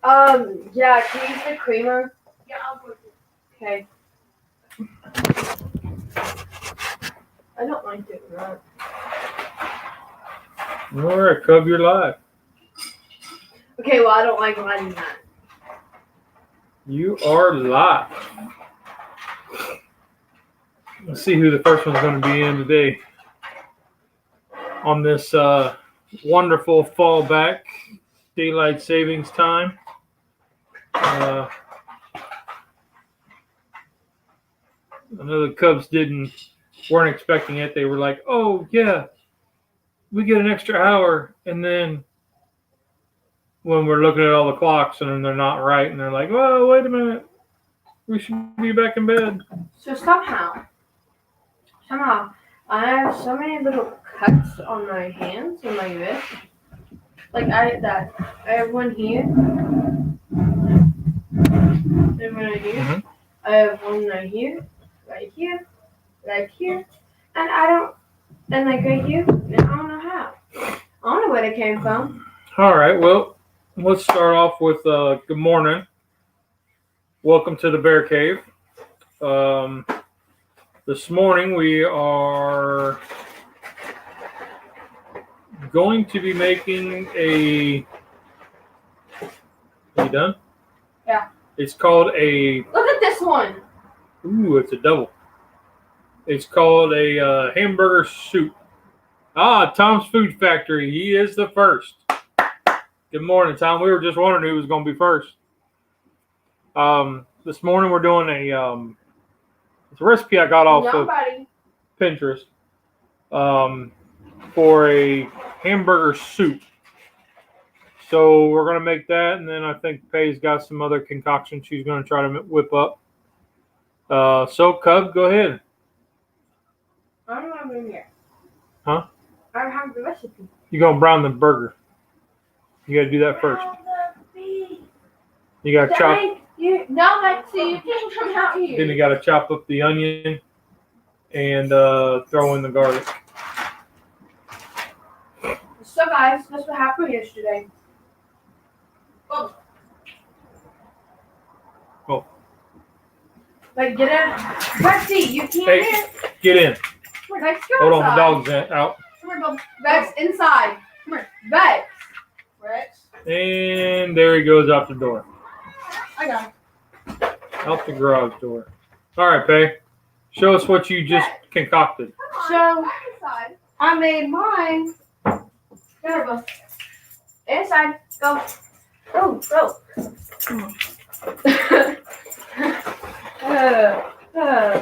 Yeah, can you use the creamer? Yeah, I'll put it. Okay. I don't like doing that. All right, Cub, you're live. Okay, well, I don't like lighting that. You are live. Let's see who the first one's going to be in today on this wonderful fallback daylight savings time. I know the Cubs weren't expecting it. They were like, "Oh yeah, we get an extra hour," and then when we're looking at all the clocks and they're not right, and they're like, "Whoa, wait a minute, we should be back in bed." So somehow, I have so many little cuts on my hands and my wrist. Like I have one here, and one right here. Mm-hmm. I have one right here, right here, and like right here, and I don't know how. I don't know where they came from. All right, well, let's start off with good morning. Welcome to the Bear Cave. This morning we are going to be making a. Are you done? Yeah. It's called a. Look at this one. Ooh, it's a double. It's called a hamburger soup. Tom's Food Factory. He is the first. Good morning, Tom. We were just wondering who was going to be first. This morning we're doing it's a recipe I got off of Pinterest for a hamburger soup. So we're going to make that, and then I think Pay's got some other concoction she's going to try to whip up. So, Cub, go ahead. I don't know what I'm doing here. Huh? I don't have the recipe. You're going to brown the burger. You got to do that first. You got to chop. No, Lexi, you can't come out here. Then you got to chop up the onion and throw in the garlic. So, guys, that's what happened yesterday. Oh. Like, get in. Lexi, you can't Hey, get in. Come here, Vex, go Hold inside. on, the dog's out. Come here, go. Vex, inside. Come here. Vex. Rex. And there he goes out the door. I got him. Out the garage door. All right, Pay. Show us what you just concocted. So, I made mine. Go. Inside. Go. Go.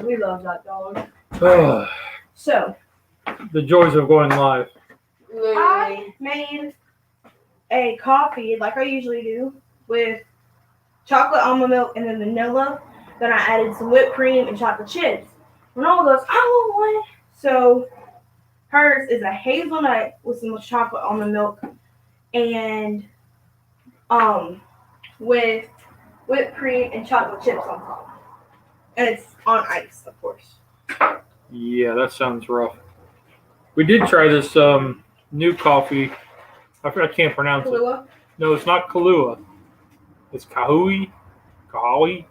We love that dog. So, The joys of going live. I made a coffee like I usually do with chocolate almond milk and then vanilla. Then I added some whipped cream and chocolate chips. Renal goes, I want one. So hers is a hazelnut with some chocolate almond milk and with whipped cream and chocolate chips on top. And it's on ice, of course. Yeah, that sounds rough. We did try this new coffee. I can't pronounce Kahlua? it. No, it's not Kahlua. It's Kahui. Kahlua.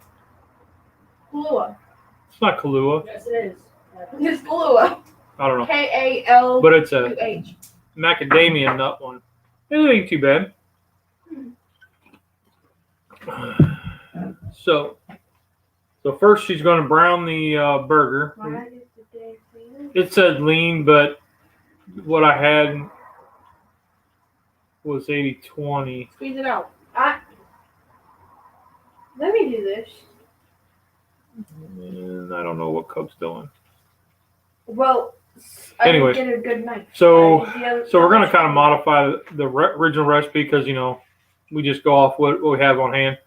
It's not Kahlua. yes, it is. It's Kahlua. I don't know. K-A-L-U-H. But it's a macadamia nut one. It ain't too bad. So first she's going to brown the burger. It said lean, but what I had was 80-20. Squeeze it out. Let me do this. And I don't know what Cub's doing. Well, Anyway, I didn't get a good knife. So we're going to kind of modify the original recipe because, we just go off what we have on hand.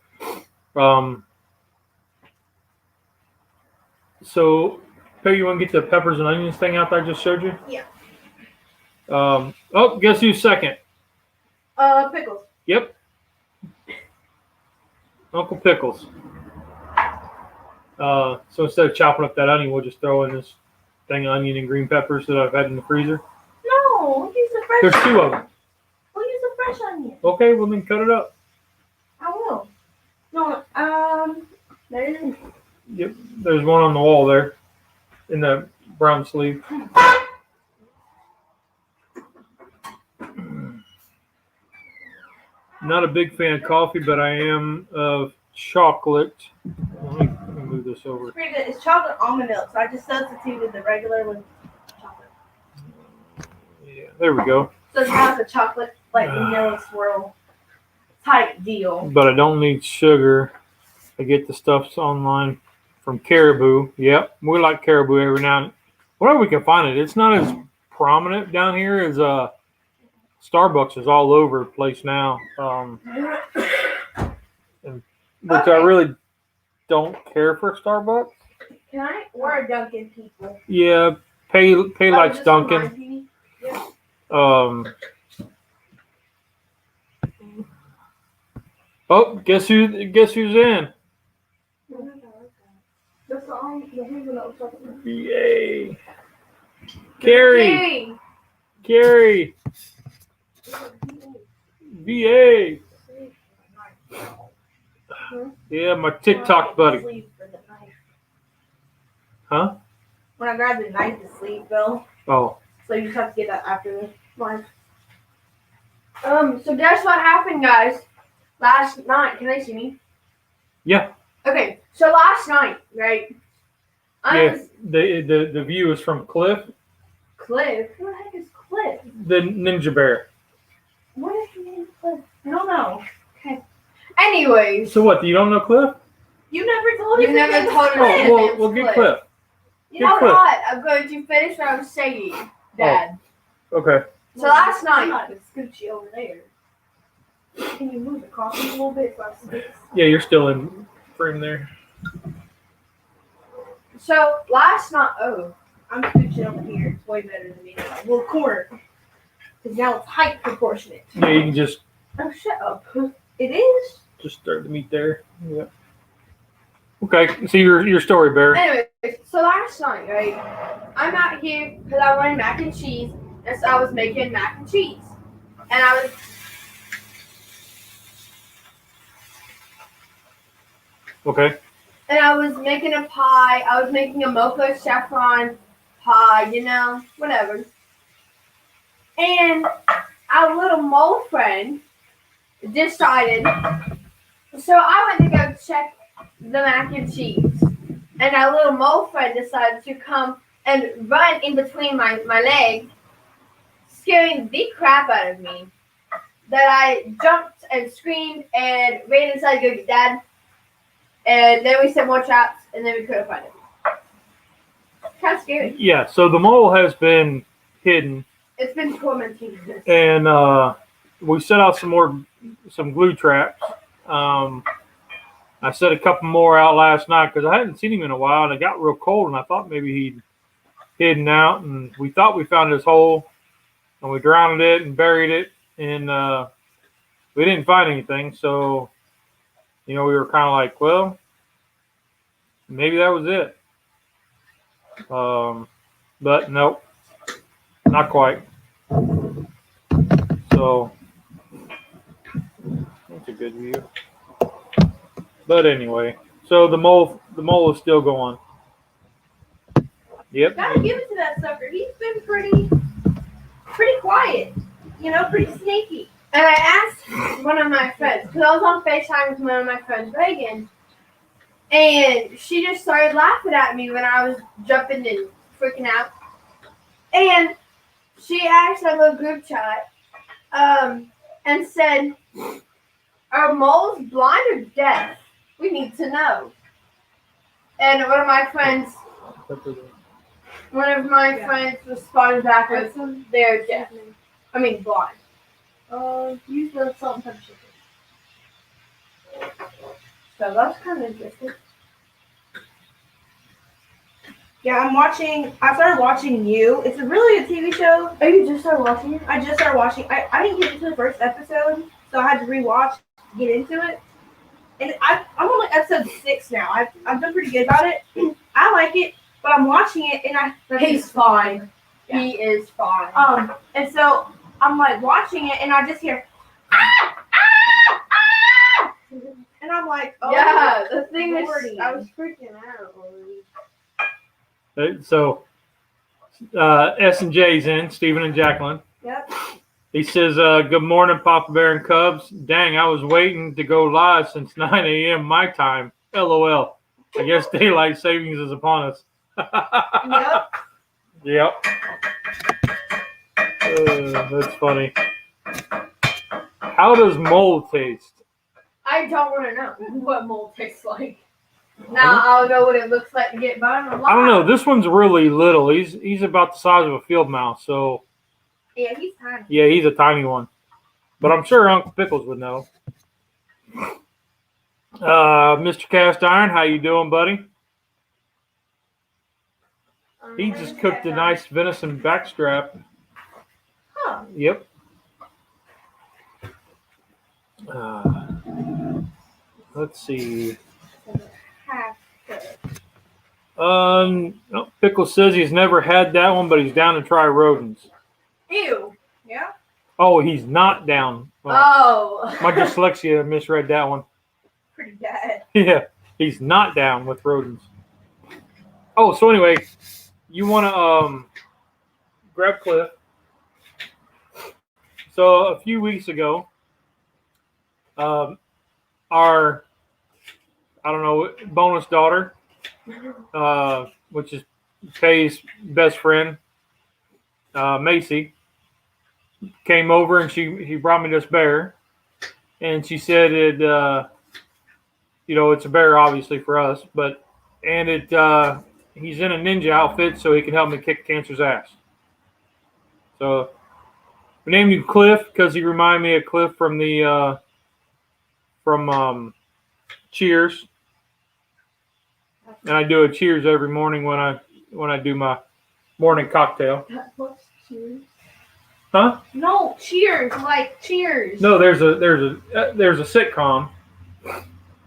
So, Peggy, you want to get the peppers and onions thing out that I just showed you? Yeah. Guess who's second? Pickles. Yep. Uncle Pickles. So instead of chopping up that onion, we'll just throw in this thing of onion and green peppers that I've had in the freezer. No, we'll use the fresh There's onion. 2 of them. We'll use the fresh onion. Okay, well then cut it up. I will. There. Yep, there's one on the wall there in the brown sleeve. Not a big fan of coffee, but I am of chocolate. Let me move this over. It's pretty good. It's chocolate almond milk, so I just substituted the regular with chocolate. Yeah, there we go. So it has a chocolate, like vanilla swirl type deal. But I don't need sugar. I get the stuff online from Caribou. Yep, we like Caribou every now and whenever we can find it. It's not as prominent down here as Starbucks is all over the place now. Which I really don't care for Starbucks. Can I? We're Dunkin' people. Yeah, Pay likes Dunkin'. Yeah. Oh, guess who's in? That's the hazelnut chocolate. Yay! Carrie. VA. Yeah, my TikTok buddy. Huh? When I grabbed the knife to sleep, Bill. Oh. So you just have to get that after the live. So guess what happened, guys? Last night, can they see me? Yeah. Okay, so last night, right? The view is from Cliff. Cliff? Who the heck is Cliff? The Ninja Bear. What is your name, Cliff? No. Okay. Anyways. So what? You don't know Cliff? You never told us. You never told us. Oh, well, get Cliff. You know what? I'm going to finish what I was saying, Dad. Oh, okay. So last night. I'm not scoochy over there. Can you move the coffee a little bit? Yeah, you're still in frame there. So last night. Oh. I'm scooching over here. It's way better than me. A little corner. Because now it's height proportionate. Yeah, you can just. Oh, shut up. It is? Just start the meat there. Yeah. Okay, see your story, Bear. Anyways, so last night, right? I'm out here because I wanted mac and cheese, and so I was making mac and cheese, and I was. Okay. And I was making a pie. I was making a mocha saffron pie, whatever. And our little mole friend decided. So I went to go check the mac and cheese. And our little mole friend decided to come and run in between my legs, scaring the crap out of me. That I jumped and screamed and ran inside to go get Dad. And then we set more traps, and then we couldn't find it. Kind of scary. Yeah, so the mole has been hidden. It's been tormenting us. And we set out some glue traps. I set a couple more out last night because I hadn't seen him in a while, and it got real cold, and I thought maybe he'd hidden out. And we thought we found his hole, and we drowned it and buried it, and we didn't find anything. So, we were kind of like, well, maybe that was it. But nope, not quite. So that's a good view. But anyway, so the mole is still going. Yep. Gotta give it to that sucker. He's been pretty quiet. Pretty sneaky. And I asked one of my friends, because I was on FaceTime with one of my friends, Reagan, and she just started laughing at me when I was jumping and freaking out. And she asked our little group chat and said, are moles blind or deaf? We need to know. And one of my friends responded back with, they're deaf. I mean, blind. Use the salt and pepper shaker. So that's kind of interesting. Yeah, I started watching You. It's a really good TV show. Oh, you just started watching it? I just started watching. I didn't get into the first episode, so I had to rewatch to get into it. And I'm on like episode 6 now. I've done pretty good about it. I like it, but I'm watching it and He's fine. Yeah. He is fine. And so I'm like watching it and I just hear and I'm I'm like, oh, yeah, the thing is, Lordy. I was freaking out. So S and J's in, Stephen and Jacqueline. Yep. He says, good morning, Papa Bear and Cubs. Dang, I was waiting to go live since 9 a.m. my time. LOL. I guess daylight savings is upon us. Yep. Yep. That's funny. How does mold taste? I don't want to know what mold tastes like. Now I'll know what it looks like to get burned alive. I don't know. This one's really little. He's about the size of a field mouse. So Yeah, he's tiny. yeah, he's a tiny one. But I'm sure Uncle Pickles would know. Mr. Cast Iron, how you doing, buddy? He just cooked a nice venison backstrap. Huh. Yep. Let's see. No, Pickle says he's never had that one, but he's down to try rodents. Ew. Yeah. Oh, he's not down. Well, Oh. my dyslexia misread that one. Pretty bad. Yeah, he's not down with rodents. Oh, so anyway, you want to grab Cliff. So a few weeks ago, our, I don't know, bonus daughter, which is Kay's best friend, Macy, came over and she brought me this bear. And she said it, it's a bear obviously for us, but he's in a ninja outfit so he can help me kick cancer's ass. So we named him Cliff because he reminded me of Cliff from the Cheers. And I do a Cheers every morning when I do my morning cocktail. What's Cheers? Huh? No, Cheers, like Cheers. No, there's a sitcom.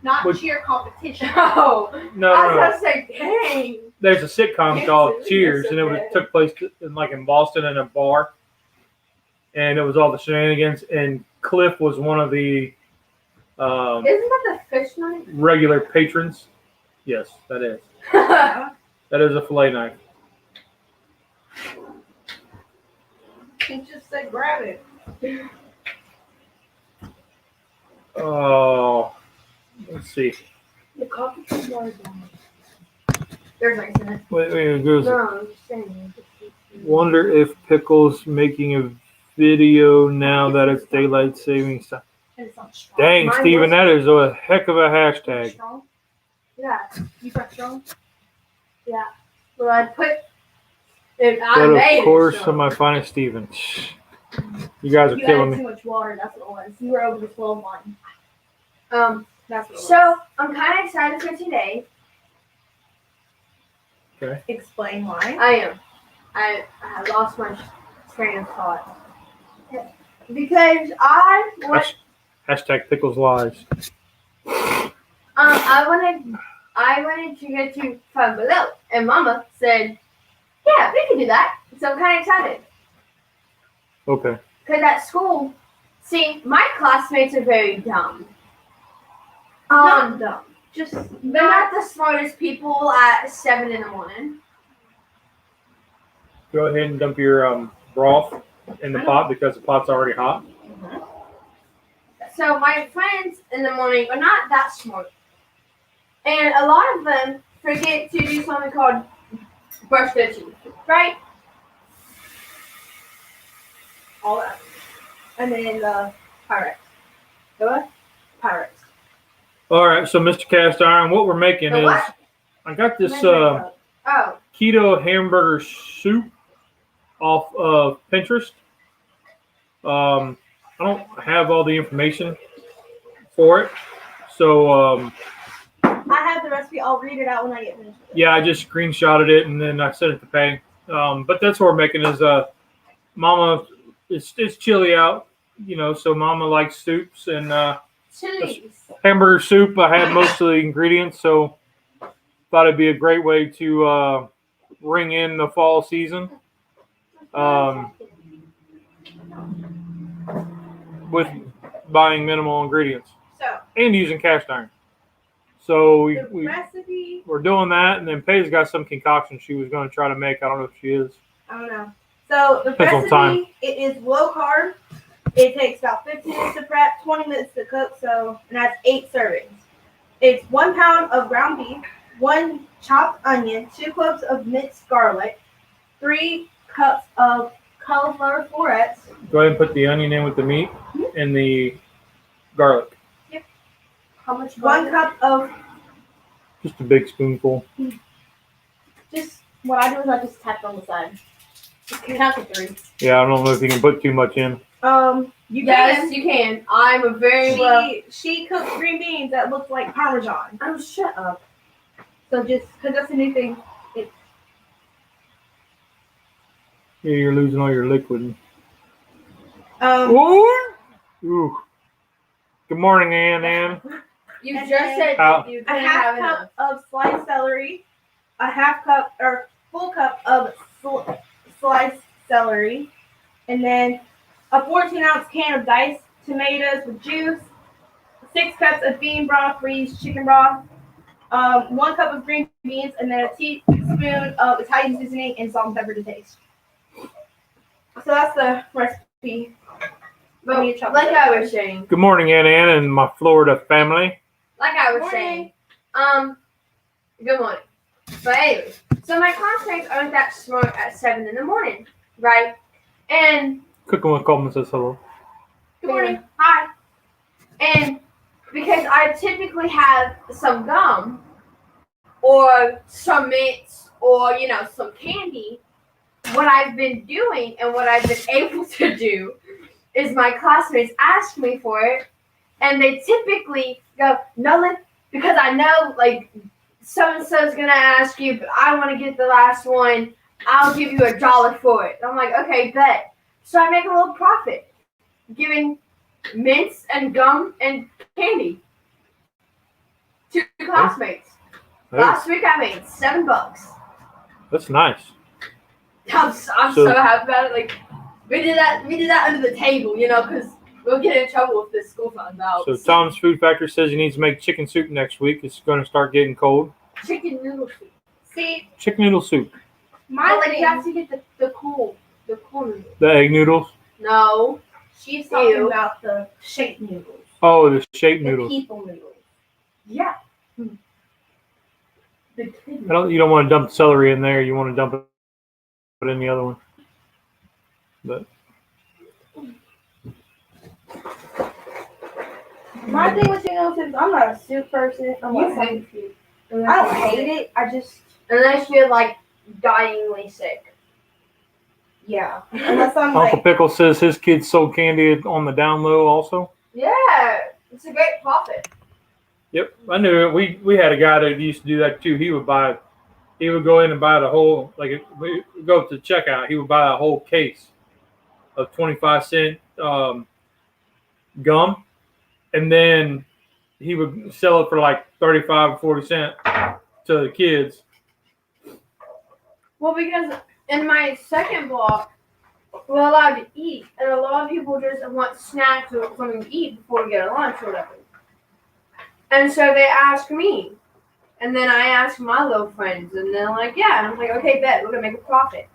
Not Which- cheer competition. Oh, No, I was no. about to say, dang. There's a sitcom called Yes, Cheers, yes, and it okay. took place in Boston in a bar, and it was all the shenanigans. And Cliff was one of the Isn't that the fish knife? regular patrons. Yes, that is. Yeah. That is a fillet knife. He just said grab it. Oh, let's see. The coffee is water down. There's ice in it. Wait, it goes. No, I'm just saying. Wonder if Pickle's making a video now that it's daylight savings time. And it's not strong. Dang, Mine Steven, was that is a heck of a hashtag. strong. Yeah. You got strong? Yeah. Well, I put it. I But made of course, it on strong. my finest Steven. You guys are You killing added me. too much water. That's what it was. You were over the 12 line. That's what it was. So I'm kind of excited for today. Explain why. I am. I lost my train of thought because I went. Hashtag Pickles Lies. I wanted to go to Five Below, and Mama said, "Yeah, we can do that." So I'm kind of excited Okay. because at school, see, my classmates are very dumb. Not dumb. Just They're not the smartest people at 7 a.m. Go ahead and dump your broth in the pot because the pot's already hot. So my friends in the morning are not that smart. And a lot of them forget to do something called brush their teeth, right? all that. And then the Pyrex. The what? Pyrex. All right, so Mr. Cast Iron, what we're making The is what? I got this Oh, keto hamburger soup off of Pinterest. I don't have all the information for it, so I have the recipe. I'll read it out when I get finished. yeah, I just screenshotted it and then I sent it to Pay. But that's what we're making is Mama. It's chilly out, so Mama likes soups and chilies. hamburger soup. I had most of the ingredients, so thought it'd be a great way to ring in the fall season with buying minimal ingredients So, and using cast iron. So The recipe, we're doing that, and then Paige got some concoction she was going to try to make. I don't know if she is. I don't know. So the Depends on time. recipe, it is low carb. It takes about 15 minutes to prep, 20 minutes to cook. So, and that's 8 servings. It's 1 pound of ground beef, 1 chopped onion, 2 cloves of minced garlic, 3 cups of cauliflower florets. Go ahead and put the onion in with the meat and the garlic. How much? 1 cup of. Just a big spoonful. Just what I do is I just tap on the side. Just count to 3. Yeah, I don't know if you can put too much in. You Yes, can. you can. I'm a very well. She cooks green beans that look like Parmesan. Oh, shut up. So just because that's a new thing. Yeah, you're losing all your liquid. Um, Ooh. Good morning, Ann. You And just then said How- that you a didn't half have cup enough. of sliced celery, a half cup or full cup of sliced celery, and then a 14-ounce can of diced tomatoes with juice, 6 cups of bean broth, freeze chicken broth, 1 cup of green beans, and then a teaspoon of Italian seasoning and salt and pepper to taste. So that's the recipe. But like I was saying, Good morning, Ann and my Florida family. like I was Morning. saying, good morning. But anyways, so my classmates aren't that smart at 7 in the morning, right? And Cooking with Coleman says hello. Good morning. Hi. And because I typically have some gum or some mints or, some candy, what I've been doing and what I've been able to do is my classmates ask me for it, and they typically go, no, because I know, like, so-and-so's going to ask you, but I want to get the last one. I'll give you $1 for it. I'm like, okay, bet. So I make a little profit giving mints and gum and candy to classmates. Last week I made $7. That's nice. I'm so happy about it. Like, we did that under the table, because we'll get in trouble if the school finds out. So Tom's Food Factory says he needs to make chicken soup next week. It's going to start getting cold. Chicken noodle soup. See, Chicken noodle soup. my But, like, you have thing, to get the cool noodle. The egg noodles. No. she's talking Ew. about the shaped noodles. Oh, the shaped The noodles. people noodles. Yeah. You don't want to dump celery in there. You want to dump it in the other one. But My thing with chicken noodles is I'm not a soup person. You hate food. I don't hate it. I just Unless you're like dyingly sick. yeah. Unless I'm Uncle like Pickle says his kids sold candy on the down low also. Yeah. It's a great profit. Yep, I knew it. We had a guy that used to do that too. He would go in and buy the whole, we go to checkout. He would buy a whole case of 25-cent gum, and then he would sell it for like 35 or 40 cents to the kids. Well, because in my second block, we're allowed to eat, and a lot of people just want snacks or something to eat before we get a lunch or whatever. And so they ask me, and then I ask my little friends, and they're like, yeah. And I'm like, okay, bet, we're going to make a profit.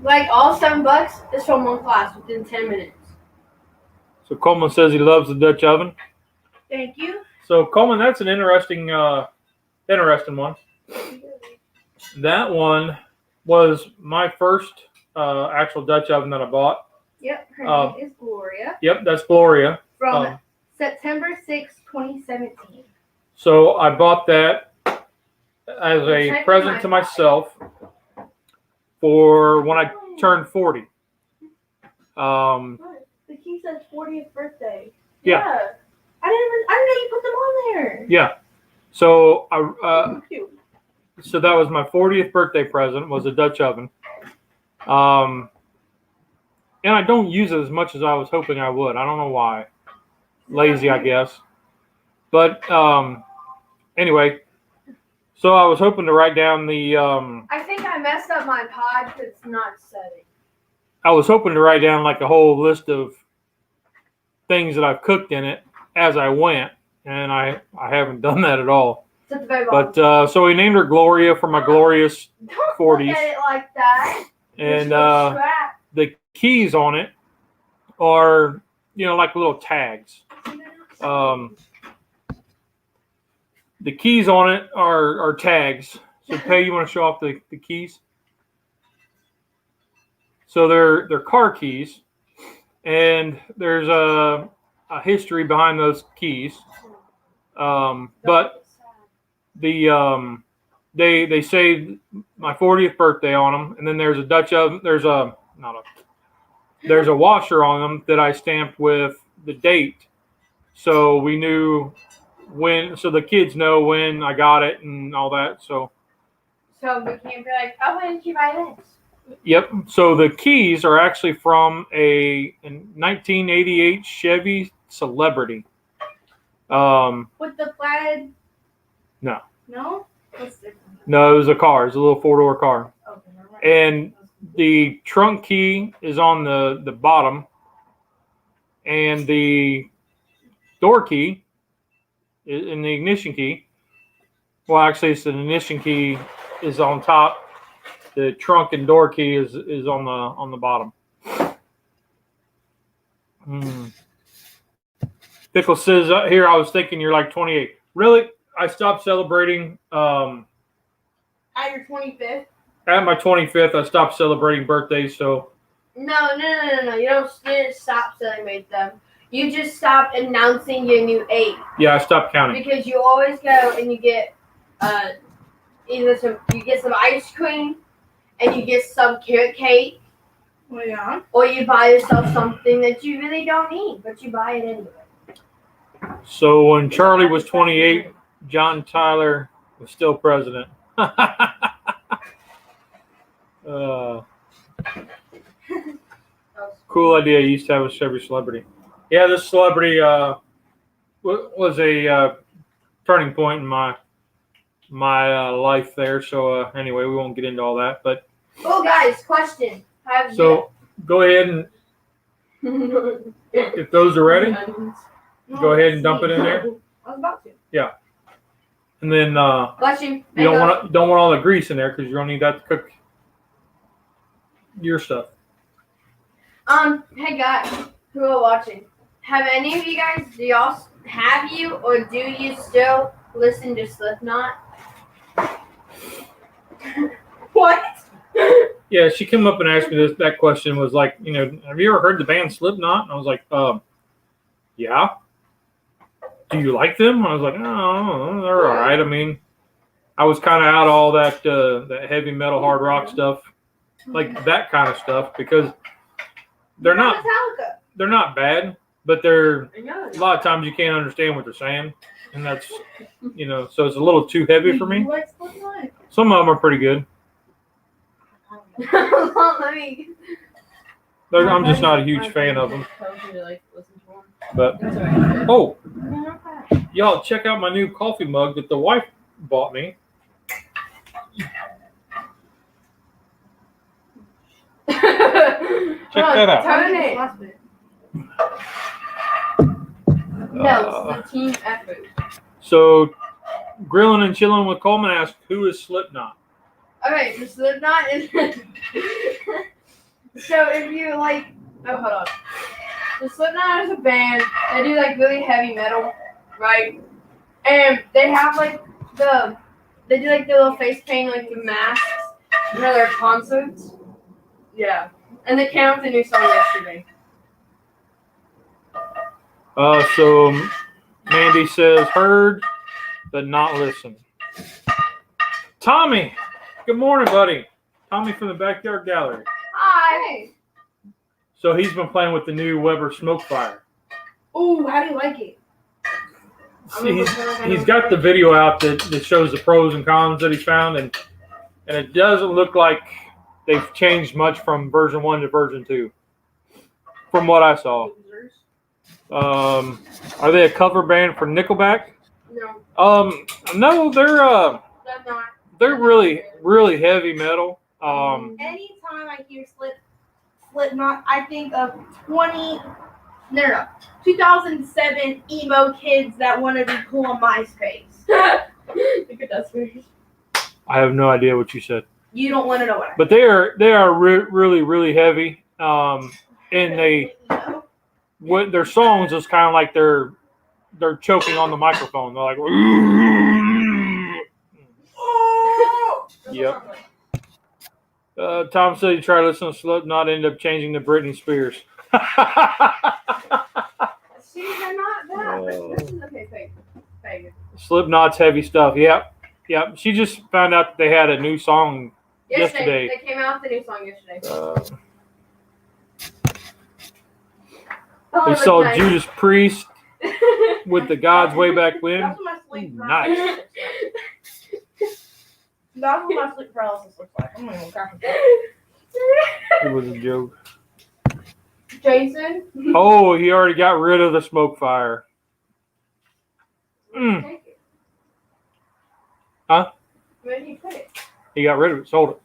Like, all $7 is from one class within 10 minutes. So Coleman says he loves the Dutch oven. thank you. So Coleman, that's an interesting one. That one was my first actual Dutch oven that I bought. Yep, her name is Gloria. Yep, that's Gloria. From September 6, 2017. So I bought that as a Check present my to myself for when I turned 40. The key says 40th birthday. Yeah. I didn't know you put them on there. Yeah. So so that was my 40th birthday present, was a Dutch oven. And I don't use it as much as I was hoping I would. I don't know why. Lazy, I guess. But anyway, so I was hoping to write down the I think I messed up my pod because it's not setting. I was hoping to write down like a whole list of things that I've cooked in it as I went. and I haven't done that at all. It's at the very bottom. But so we named her Gloria for my glorious Don't 40s. look at it like that. And There's no strap. the keys on it are, like little tags. The keys on it are tags. So, Pay, you want to show off the keys? So they're car keys, and there's a history behind those keys. But they say my 40th birthday on them, and then there's a there's a washer on them that I stamped with the date, so we knew when, so the kids know when I got it and all that. So we can't be like, oh, when did you buy this? Yep. So the keys are actually from a 1988 Chevy Celebrity. With the plaid? No. No? What's different? No, it was a car. It was a little 4-door car. Okay, never mind. And the trunk key is on the bottom, and the door key and the ignition key. Well, actually, it's the ignition key is on top. The trunk and door key is on the bottom. Pickle says here, I was thinking you're like 28. Really? I stopped celebrating At your 25th? at my 25th. I stopped celebrating birthdays. So No. You didn't stop celebrating them. You just stopped announcing your new age. yeah, I stopped counting. Because you always go and you get either some ice cream and you get some carrot cake, Well, yeah. or you buy yourself something that you really don't need, but you buy it anyway. So when Charlie was 28, John Tyler was still president. Cool idea. You used to have a Chevy Celebrity. Yeah, this celebrity was a turning point in my life there. So anyway, we won't get into all that. But Oh, guys, question. so go ahead and if those are ready, go ahead and dump it in there. I was about to. And then Bless you. you don't want all the grease in there because you're gonna need that to cook your stuff. Hey guys, who are watching? Have any of you guys, or do you still listen to Slipknot? What? Yeah, she came up and asked me that question was like, have you ever heard the band Slipknot? And I was like, yeah. Do you like them? I was like, oh, they're all right. I mean, I was kind of out all that heavy metal, hard rock stuff, like that kind of stuff, because they're not bad, but they're a lot of times you can't understand what they're saying, and that's so it's a little too heavy for me. Some of them are pretty good. I'm just not a huge fan of them. But oh, y'all check out my new coffee mug that the wife bought me. Check that out. Turn it. No, it's the team effort. So, Grilling and Chilling with Coleman asked, who is Slipknot? Okay, so Slipknot is... So if you like... Oh, hold on. So Slipknot is a band. They do like really heavy metal, right? And they have like they do like the little face paint, like the masks, for their concerts. Yeah. And they came out with a new song yesterday. So Mandy says, heard, but not listened. Tommy, good morning, buddy. Tommy from the Backyard Gallery. Hi. So he's been playing with the new Weber Smoke Fire. Ooh, how do you like it? He's got the video out that shows the pros and cons that he found, and it doesn't look like they've changed much from version 1 to version 2, from what I saw. Are they a cover band for Nickelback? No. No, they're They're not. they're really, really heavy metal. Anytime I hear Slipknot, I think of 20 No. 2007 emo kids that want to be cool on MySpace. Look at that face. I have no idea what you said. You don't want to know what I But they are really, really heavy. And they, emo. what their songs is kind of like they're choking on the microphone. They're like, yep. Tom said he tried listening to Slipknot, ended up changing to Britney Spears. See, they're not bad, but this is okay. Fake. Slipknot's heavy stuff. Yep. She just found out that they had a new song yesterday. They came out with a new song yesterday. We saw nice. Judas Priest with the Gods way back when. That's what my sleep Nice. paralysis looks like. That's what my sleep paralysis looks like. I'm gonna crack it. It was a joke. Jason. Oh, he already got rid of the smoke fire. Take it. Huh? Where did he put it? He got rid of it, sold it.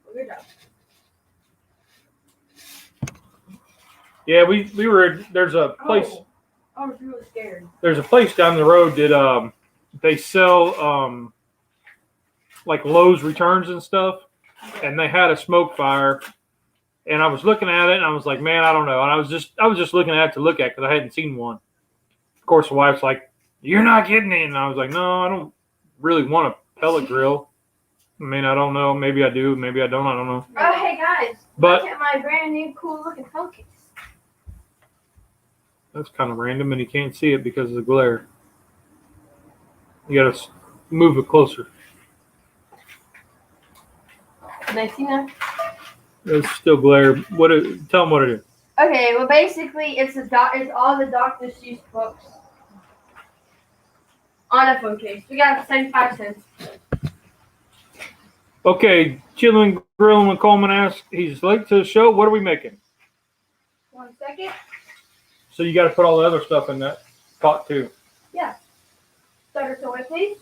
Well, good job. Yeah, we were. There's a place. Oh, I was really scared. There's a place down the road that they sell like Lowe's returns and stuff, and they had a smoke fire, and I was looking at it and I was like, man, I don't know, and I was just looking at it to look at because I hadn't seen one. Of course, the wife's like, you're not getting it, and I was like, no, I don't really want a pellet grill. I mean, I don't know, maybe I do, maybe I don't know. Oh, hey guys! But look at my brand new cool looking phone case. that's kind of random, and you can't see it because of the glare. You gotta move it closer. Can I see now? There's still glare. Tell them what it is. Okay, well basically it's all the Dr. Seuss books on a phone case. We got 75 cents. Okay, chilling, grilling with Coleman asked. He's late to the show. What are we making? 1 second. So you got to put all the other stuff in that pot too. Stutter away, please.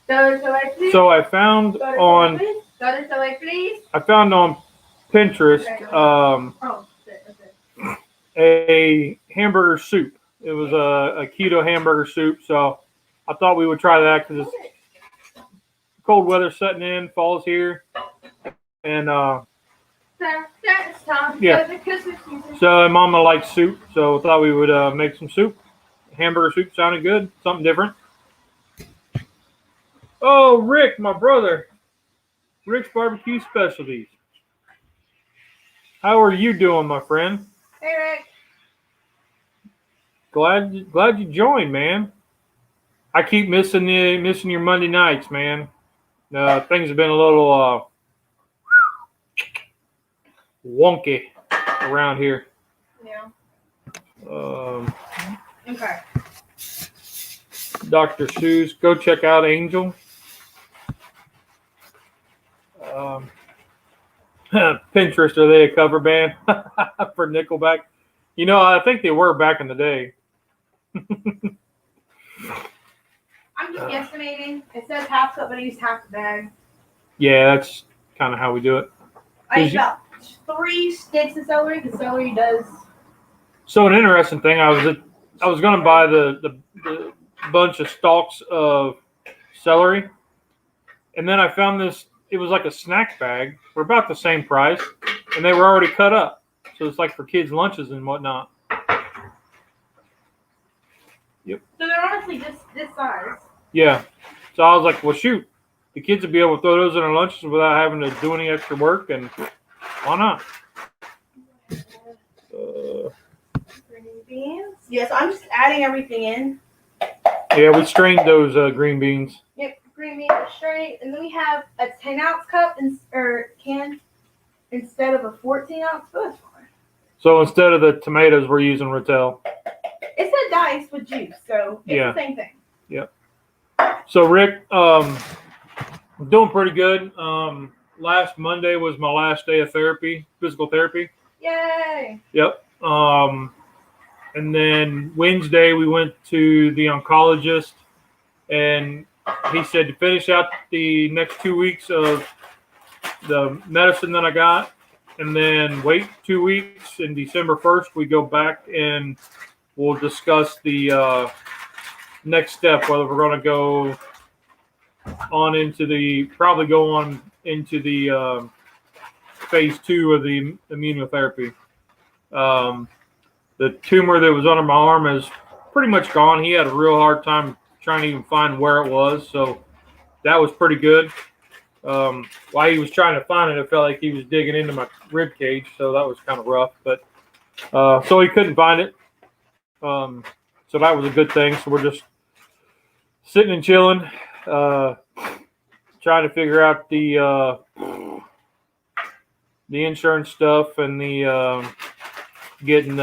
Stutter away, please. So I found Stutter on away, please. Stutter away, please. Pinterest Oh, shit, okay. a hamburger soup. It was a keto hamburger soup. So I thought we would try that because it's cold weather setting in. Fall's here, and It's time. Yeah. For the Christmas season. so Mama likes soup. So I thought we would make some soup. Hamburger soup sounded good. Something different. Oh, Rick, my brother. Rick's Barbecue Specialties. How are you doing, my friend? Hey, Rick. Glad you joined, man. I keep missing your Monday nights, man. Things have been a little wonky around here. Yeah. Okay. Dr. Seuss, go check out Angel. Pinterest, are they a cover band for Nickelback? You know, I think they were back in the day. I'm just guesstimating. It says half cup, but I used half the bag. Yeah, that's kind of how we do it. I use about 3 sticks of celery because celery does. So an interesting thing, I was going to buy the bunch of stalks of celery, and then I found this. It was like a snack bag for about the same price, and they were already cut up. So it's like for kids' lunches and whatnot. So they're honestly just this size. Yeah. So I was like, well, shoot. The kids would be able to throw those in their lunches without having to do any extra work, and why not? Green beans. Yes, I'm just adding everything in. Yeah, we strained those green beans. Yep, green beans are straight, and then we have a 10-ounce cup or can instead of a 14-ounce. Oh, that's fine. So instead of the tomatoes, we're using Rotel. It said dice with juice, so it's Yeah. the same thing. So Rick, I'm doing pretty good. Last Monday was my last day of therapy, physical therapy. Yay! Yep. And then Wednesday we went to the oncologist, and he said to finish out the next 2 weeks of the medicine that I got, and then wait 2 weeks. And December 1st, we go back and we'll discuss the next step, whether we're going to go on into the phase 2 of the immunotherapy. The tumor that was under my arm is pretty much gone. He had a real hard time trying to even find where it was, so that was pretty good. While he was trying to find it, it felt like he was digging into my rib cage, so that was kind of rough. But so he couldn't find it, so that was a good thing. So we're just sitting and chilling, trying to figure out the insurance stuff and the getting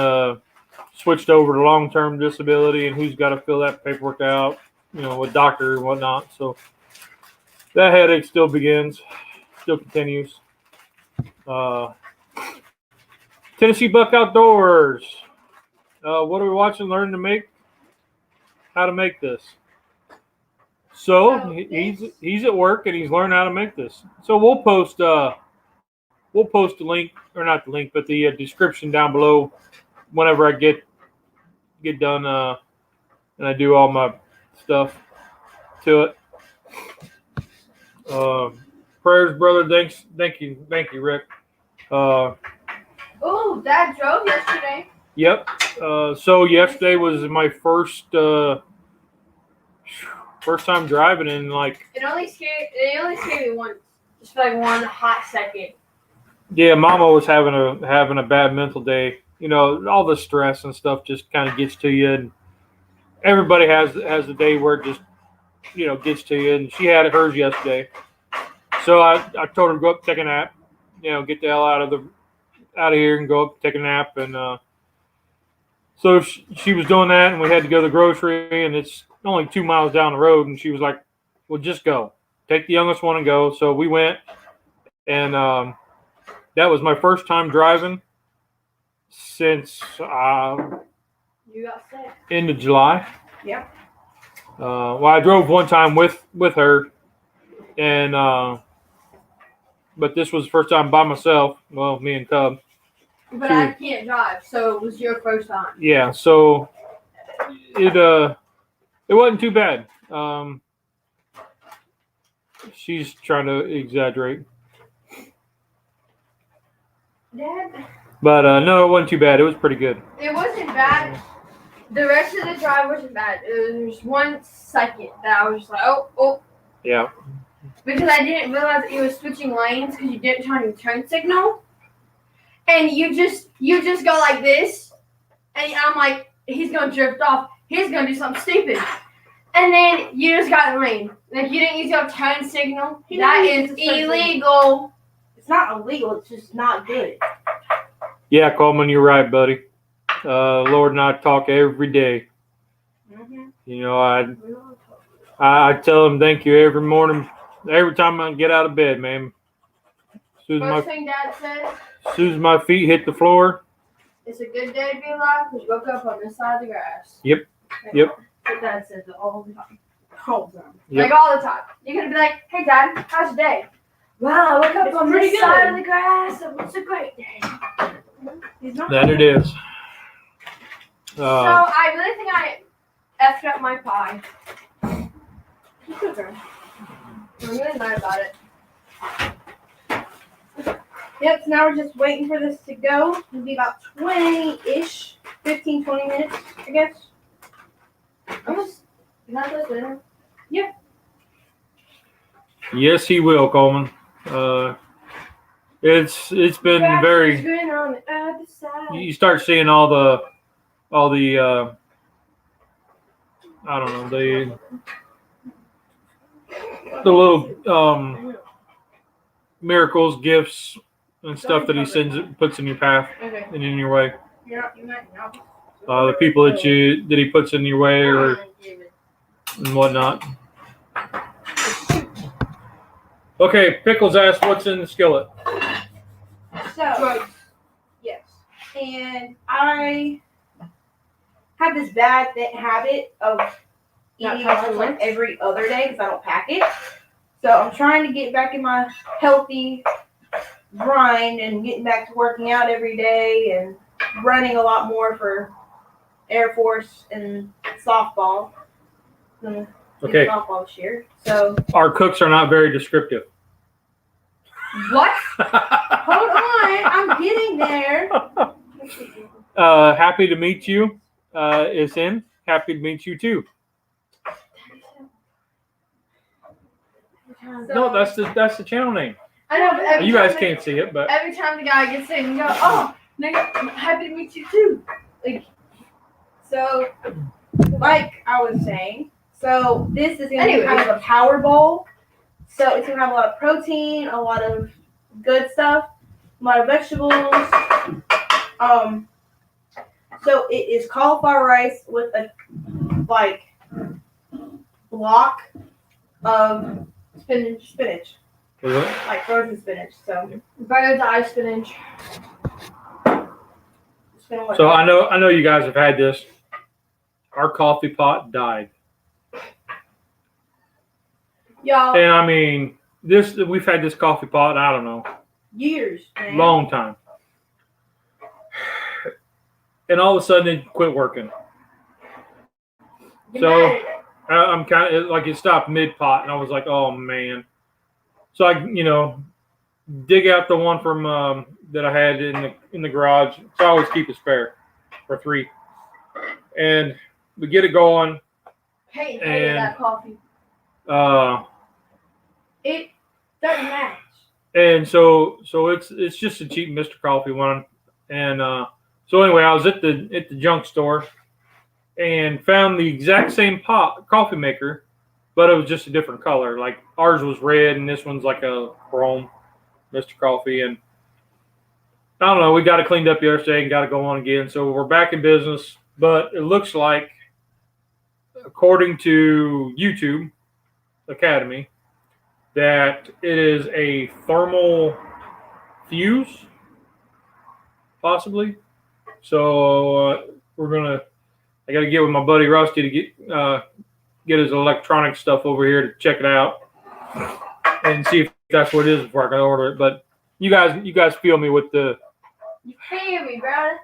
switched over to long-term disability and who's got to fill that paperwork out, with doctor and whatnot. So that headache still continues. Tennessee Buck Outdoors. What are we watching? Learn to make. How to make this. So he's at work and he's learning how to make this. So we'll post the link, or not the link, but the description down below whenever I get done and I do all my stuff to it. Prayers, brother. Thank you, Rick. Oh, Dad drove yesterday. Yep. So yesterday was my first time driving, and it only scared me once, just for one hot second. Yeah, Mama was having a bad mental day. All the stress and stuff just kind of gets to you, and everybody has a day where it just gets to you, and she had hers yesterday. So I told her to go up, take a nap, get the hell out of here and go up, take a nap, and so she was doing that, and we had to go to the grocery, and it's only 2 miles down the road, and she was like, "Well, just go, take the youngest one and go." So we went, and that was my first time driving since you got sick. End of July. Yeah. Well, I drove one time with her, and but this was the first time by myself. Well, me and Cub. But I can't drive, so it was your first time. Yeah, so it wasn't too bad. She's trying to exaggerate. Dad? But no, it wasn't too bad. It was pretty good. It wasn't bad. The rest of the drive wasn't bad. There was 1 second that I was just like, oh. Yeah. Because I didn't realize that you were switching lanes because you didn't turn your turn signal. And you just go like this. And I'm like, he's going to drift off. He's going to do something stupid. And then you just got in the lane. Like, you didn't use your turn signal. That is illegal. It's not illegal. It's just not good. Yeah, Coleman, you're right, buddy. Lord and I talk every day. Mm-hmm. I tell him thank you every morning, every time I get out of bed, man. First thing Dad says, as soon as my feet hit the floor. It's a good day to be alive because you woke up on this side of the grass. Yep. But Dad says it all the time. All the time. Yep. Like all the time. You're going to be like, hey, Dad, how's your day? Wow, I woke up on this side of the grass. It was a great day. That it is. So I really think I effed up my pie. It's okay. I'm really mad about it. Yep, so now we're just waiting for this to go. It'll be about 20-ish, 15, 20 minutes, I guess. Yeah. Yes, he will, Coleman. It's been very. On the other side. You start seeing all the I don't know, the little miracles, gifts, and stuff that he puts in your path Okay. and in your way. You might know. The people that he puts in your way and whatnot. Okay, Pickles asked what's in the skillet. So, yes. And I have this bad habit of eating lunch like every other day because I don't pack it. So I'm trying to get back in my healthy grind and getting back to working out every day and running a lot more for Air Force and softball. Okay. Softball this year. So Our cooks are not very descriptive. What? hold on, I'm getting there. Happy to meet you. Is in. Happy to meet you too. No, that's the channel name. I know, but every You time guys can't see it, but every time the guy gets in, you go, oh, nigga, I'm happy to meet you too. Like, So, like I was saying, so this is going to Anyway. be kind of a power bowl. So it's going to have a lot of protein, a lot of good stuff, a lot of vegetables. So it is cauliflower rice with a block of spinach, is it? like frozen spinach. So bird's eye spinach. it's gonna work. So I know you guys have had this. Our coffee pot died, y'all, and I mean we've had this coffee pot. I don't know, years, man. long time, and all of a sudden it quit working. Get So mad at it. I'm kind of like it stopped mid pot, and I was like, oh man. So I dig out the one from that I had in the garage. So I always keep a spare for 3, and we get it going. Peyton And- hated that coffee. It doesn't match. And so it's just a cheap Mr. Coffee one. And so anyway, I was at the junk store and found the exact same coffee maker, but it was just a different color. Like ours was red and this one's like a chrome Mr. Coffee. And I don't know, we got it cleaned up yesterday and got it going again. So we're back in business, but it looks like, according to YouTube Academy, that it is a thermal fuse, possibly. So I got to get with my buddy Rusty to get his electronic stuff over here to check it out and see if that's what it is before I can order it. But you guys feel me with the You feel me, brother?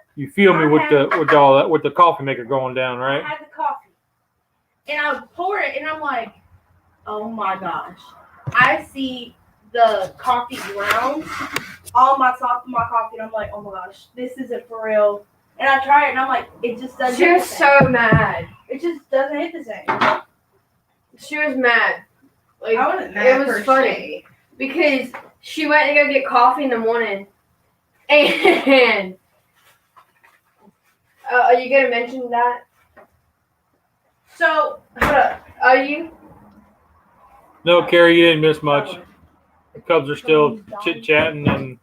with all that with the coffee maker going down, right? I had the coffee, and I would pour it, and I'm like, oh my gosh. I see the coffee grounds on my top of my coffee, and I'm like, oh my gosh, this isn't for real. And I try it, and I'm like, it just doesn't She hit was the same. so mad. It just doesn't hit the same. She was mad. Like, I wasn't mad it was per funny se. because she went to go get coffee in the morning, and are you gonna mention that? So, Hold up. Are you? No, Carrie, you didn't miss much. The Cubs are still chit-chatting and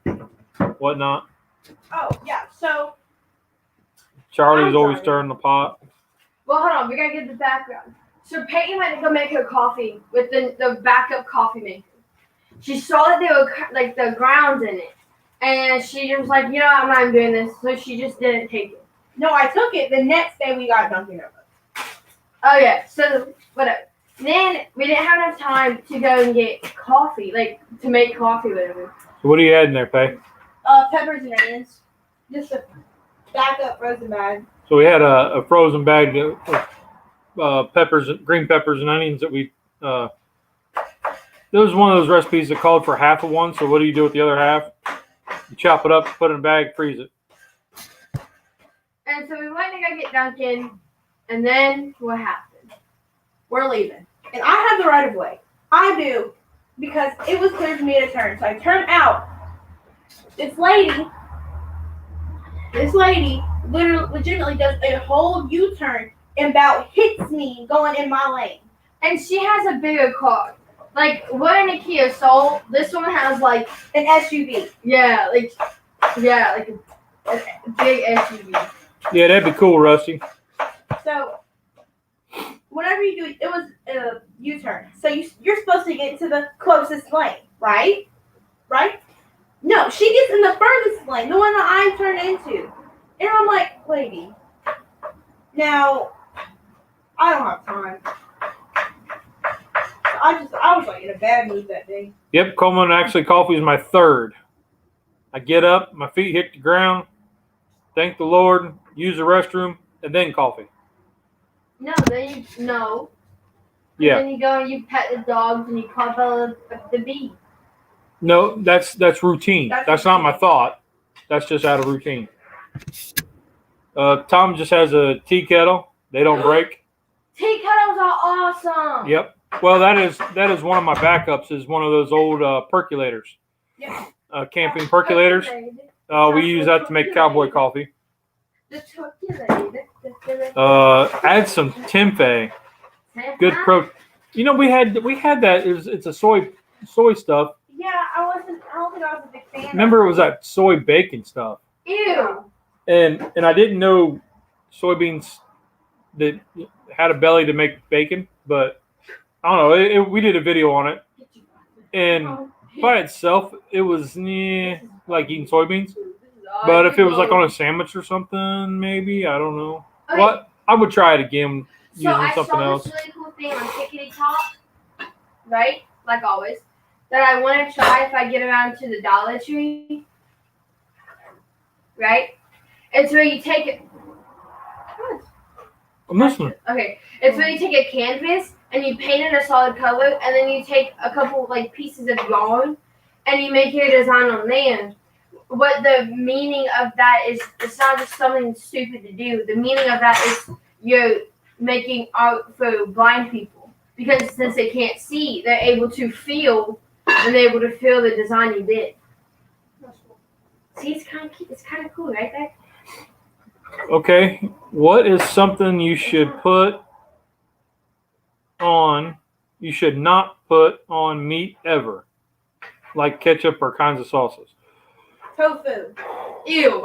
whatnot. oh yeah, so Charlie's I'm always sorry. stirring the pot. Well, hold on. We gotta get the background. So Peyton went to go make her coffee with the backup coffee maker. She saw that there were like the grounds in it, and she was like, I'm not even doing this. So she just didn't take it. no, I took it. The next day we got Dunkin' Donuts. Oh yeah. So whatever. Then we didn't have enough time to go and get coffee, like to make coffee, whatever. So what do you add in there, Pay? Peppers and onions. Just a backup frozen bag. So we had a frozen bag of peppers, green peppers and onions that we. There was one of those recipes that called for half of one. So what do you do with the other half? You chop it up, put it in a bag, freeze it. And so we went to go get Dunkin', and then what happened? We're leaving. And I have the right of way. I do. Because it was clear for me to turn. So I turned out. This lady literally legitimately does a whole U-turn and about hits me going in my lane. And she has a bigger car. Like, we're in a Kia Soul. This one has like, An SUV. like a big SUV. Yeah, that'd be cool, Rusty. So whenever you do it, it was a U-turn. So you're supposed to get to the closest lane, right? Right? No, she gets in the furthest lane, the one that I turned into. And I'm like, lady, now, I don't have time. I was like in a bad mood that day. Yep, Coleman actually coffee is my third. I get up, my feet hit the ground, thank the Lord, use the restroom, and then coffee. No, then you no. Yeah. Then you go and you pet the dogs and you pop out the bee. No, that's routine. That's not my thought. That's just out of routine. Tom just has a tea kettle. They don't break. Tea kettles are awesome. Yep. Well, that is one of my backups. Is one of those old percolators. Yeah. Camping percolators. We use that to make cowboy coffee. Add some tempeh. Good pro. You know, we had that. It's a soy stuff. Yeah, I don't think I was a big fan. Remember, it was that soy bacon stuff. Ew. And I didn't know soybeans that had a belly to make bacon, but I don't know. We did a video on it, and by itself, it was like eating soybeans. But if it was like on a sandwich or something, maybe, I don't know. Okay. What I would try it again So using I something saw else. this really cool thing on Tickety Top, right? Like always, that I want to try if I get around to the Dollar Tree, right? It's where you take it. I'm listening. Okay, it's where you take a canvas and you paint it a solid color, and then you take a couple like pieces of yarn and you make your design on land. What the meaning of that is, it's not just something stupid to do. The meaning of that is you're making art for blind people, because since they can't see, they're able to feel, and they're able to feel the design you did. See, it's kind of cool, right there. Okay, what is something you should not put on meat ever? Like ketchup or kinds of sauces. Tofu. Ew.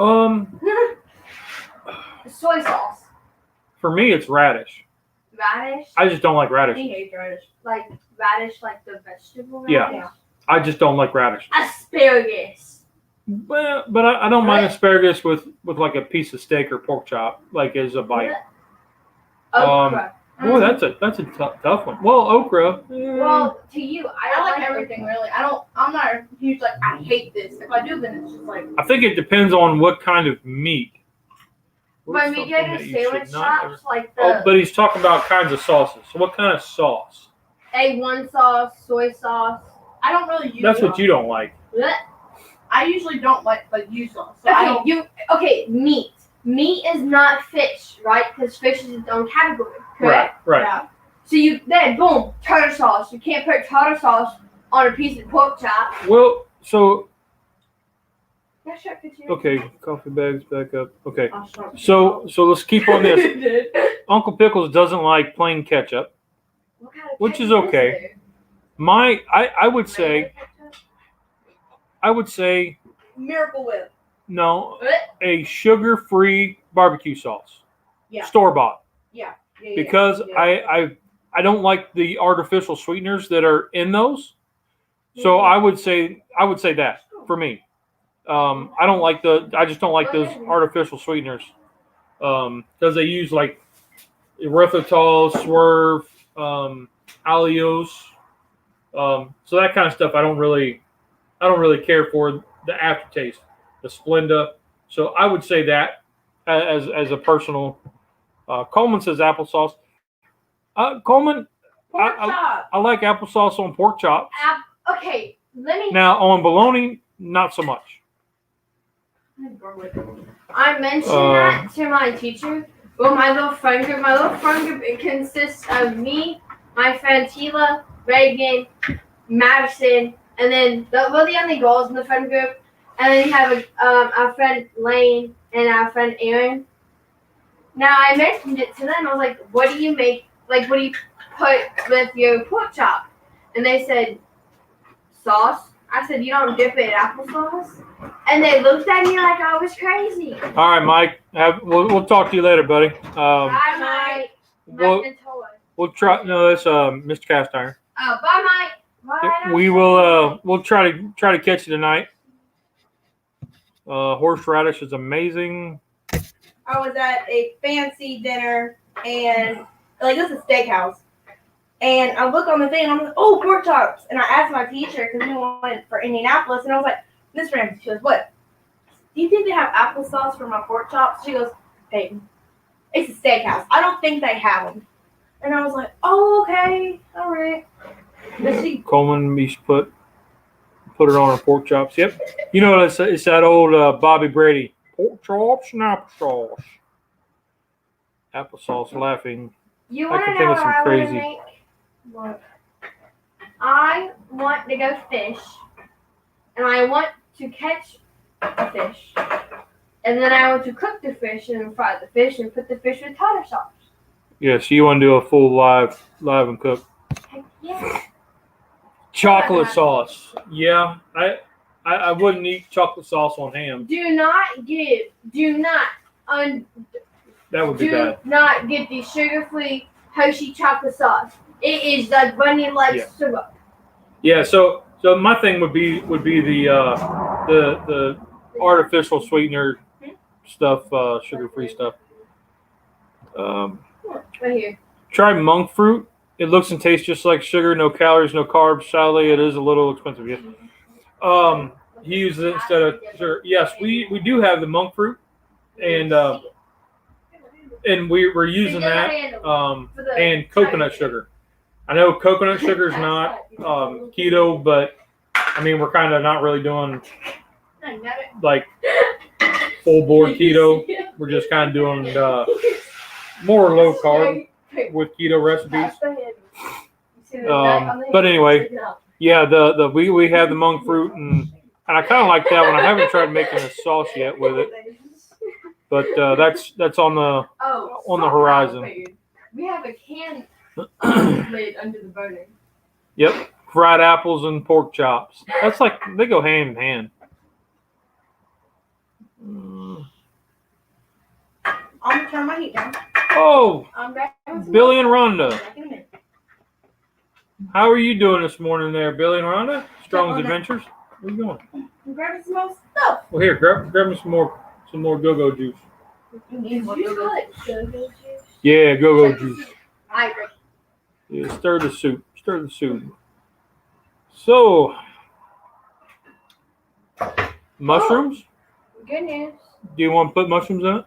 Soy sauce. For me, it's radish. Radish. I just don't like radish. He hates radish. Like radish, like the vegetable radish. Yeah. I just don't like radish. Asparagus. But I don't mind asparagus with like a piece of steak or pork chop, like as a bite. Okra. Boy, that's a tough one. Well, okra. Well, to you, I like everything really. I'm not a huge like I hate this. If I do, then it's just like. I think it depends on what kind of meat. When we go to sandwich shops, like the Oh, but he's talking about kinds of sauces. So what kind of sauce? A1 sauce, soy sauce. I don't really use. That's what you don't like. Blech. I usually don't like use sauce. So I don't. Meat. Meat is not fish, right? Because fish is its own category, correct? Right. Yeah. So you then boom, tartar sauce. You can't put tartar sauce on a piece of pork chop. Well, so Yeah, sure, could you? okay, coffee bags back up. Okay, I'll start. so let's keep on this. Uncle Pickles doesn't like plain ketchup. What kind of Which is ketchup okay. there? I would say Miracle Whip. no, Blech. a sugar-free barbecue sauce. Yeah. Store-bought. Yeah. Because yeah. I don't like the artificial sweeteners that are in those. So I would say that for me. I just don't like those artificial sweeteners. Because they use like erythritol, swerve, allulose. So that kind of stuff I don't really care for the aftertaste, the Splenda. So I would say that as a personal. Coleman says applesauce. Coleman, Pork chop. I like applesauce on pork chops. Okay, let me. Now on bologna, not so much. I mentioned that to my teacher. Well, my little friend group, it consists of me, my friend Tila, Reagan, Madison, and then we're the only girls in the friend group. And then you have our friend Lane and our friend Aaron. Now, I mentioned it to them. I was like, what do you make, like, what do you put with your pork chop? And they said, sauce. I said, you don't dip it in applesauce? And they looked at me like I was crazy. All right, Mike. We'll talk to you later, buddy. Bye, Mike. We'll try. No, that's Mr. Cast Iron. Oh, bye, Mike. Bye. We will. We'll try to catch you tonight. Horseradish is amazing. I was at a fancy dinner and like this is a steakhouse. And I look on the thing and I'm like, oh, pork chops. And I asked my teacher because we went for Indianapolis and I was like, Miss Ramsey, she goes, what? do you think they have applesauce for my pork chops? She goes, Peyton, it's a steakhouse. I don't think they have them. And I was like, oh, okay, all right. But she, Coleman used to put it on her pork chops. Yep. You know, it's that old Bobby Brady. Pork chops and applesauce. Applesauce laughing. You I want to can know think of what some I want to crazy. make? What? I want to go fish, and I want to catch a fish, and then I want to cook the fish and fry the fish and put the fish with tartar sauce. Yeah, so you want to do a full live and cook. Heck yeah. Chocolate sauce. Yeah, I wouldn't eat chocolate sauce on ham. Do not That would be bad. get the sugar-free Hershey chocolate sauce. It is like bunny like Yeah. syrup. Yeah, so my thing would be the artificial sweetener stuff, sugar-free stuff. Right here. Try monk fruit. It looks and tastes just like sugar, no calories, no carbs. Sadly, it is a little expensive. Yes. He uses it instead of sugar. Yes, we do have the monk fruit, and we're using that and coconut sugar. I know coconut sugar is not keto, but I mean we're kind of not really doing like full board keto. We're just kind of doing more low carb with keto recipes. But anyway, yeah, we have the monk fruit and I kind of like that one. I haven't tried making a sauce yet with it, but that's on the horizon. We have a can lid under the burner. Yep, fried apples and pork chops. That's like they go hand in hand. I'm gonna turn my heat down. Oh, Billy and Rhonda. Back in a minute. How are you doing this morning there, Billy and Rhonda? Strong's Adventures? Where you going? I'm grabbing some more stuff. Well, here, grab me some more go-go juice. Yeah, go-go juice. I agree. Yeah, stir the soup. So, mushrooms? Good news. Do you want to put mushrooms in it?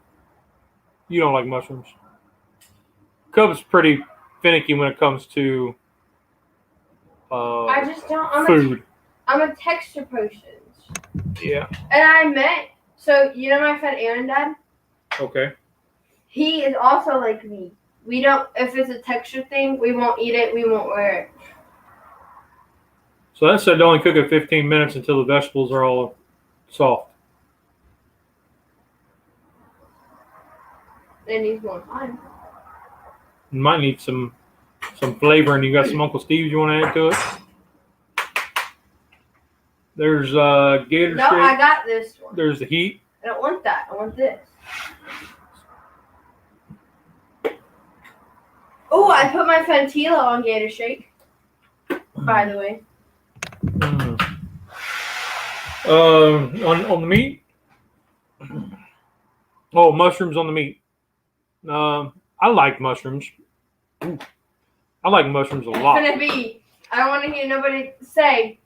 You don't like mushrooms. Cub's pretty finicky when it comes to I just don't. food. I'm a texture potions. Yeah. And I meant, so you know my friend Aaron Dad? Okay. He is also like me. We don't, if it's a texture thing, we won't eat it, we won't wear it. So that said, only cook it 15 minutes until the vegetables are all soft. It needs more time. You might need some flavor, and you got some Uncle Steve's you want to add to it. There's Gator No, Shake. I got this one. There's the heat. I don't want that. I want this. Oh, I put my Fantilo on Gator Shake. By the way. On the meat. Oh, mushrooms on the meat. I like mushrooms. Ooh. I like mushrooms a lot. It's gonna be. I don't want to hear nobody say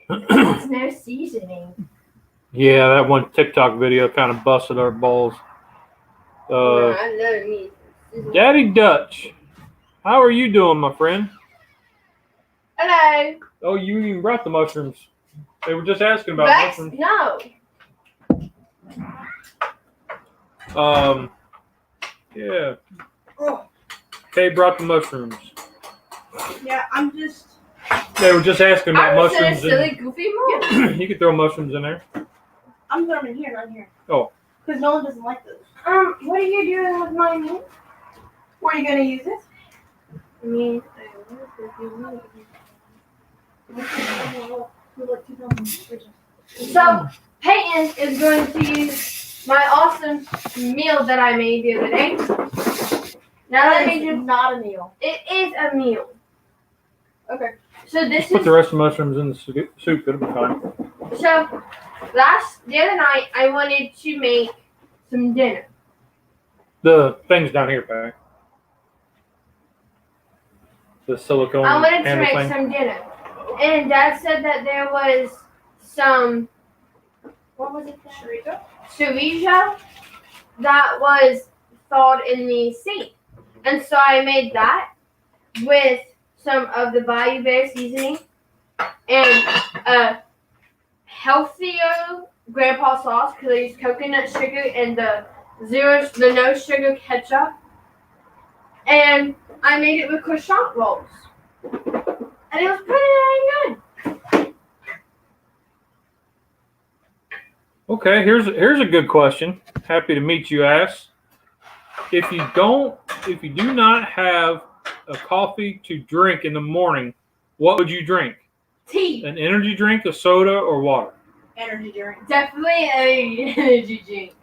there's no seasoning. Yeah, that one TikTok video kind of busted our balls. No, I love meat. Daddy Dutch, how are you doing, my friend? Hello. Oh, you even brought the mushrooms. They were just asking about Rex? mushrooms. No. Yeah. Kay brought the mushrooms. Yeah, I'm just. They were just asking about I was in a mushrooms. silly, goofy mood. You could throw mushrooms in there. I'm putting them in here, right here. Oh. Because no one doesn't like those. What are you doing with my meat? Where are you gonna use this? I mean, so Peyton is going to use my awesome meal that I made the other day. Now let me just. Not a meal. It is a meal. Okay. So this Just put is the rest of the mushrooms in the soup. It'll be fine. so. The other night I wanted to make some dinner. The thing's down here, Pat. The silicone I wanted to handle make thing. some dinner, and Dad said that there was some What was it? Chorizo? chorizo that was thawed in the sink. And so I made that with some of the Bayou Bear seasoning and a healthier grandpa sauce because I used coconut sugar and the no sugar ketchup. And I made it with croissant rolls. And it was pretty dang good. Okay, here's a good question. Happy to meet you, ass. If you do not have a coffee to drink in the morning, what would you drink? Tea. An energy drink, a soda, or water? Energy drink. Definitely an energy drink.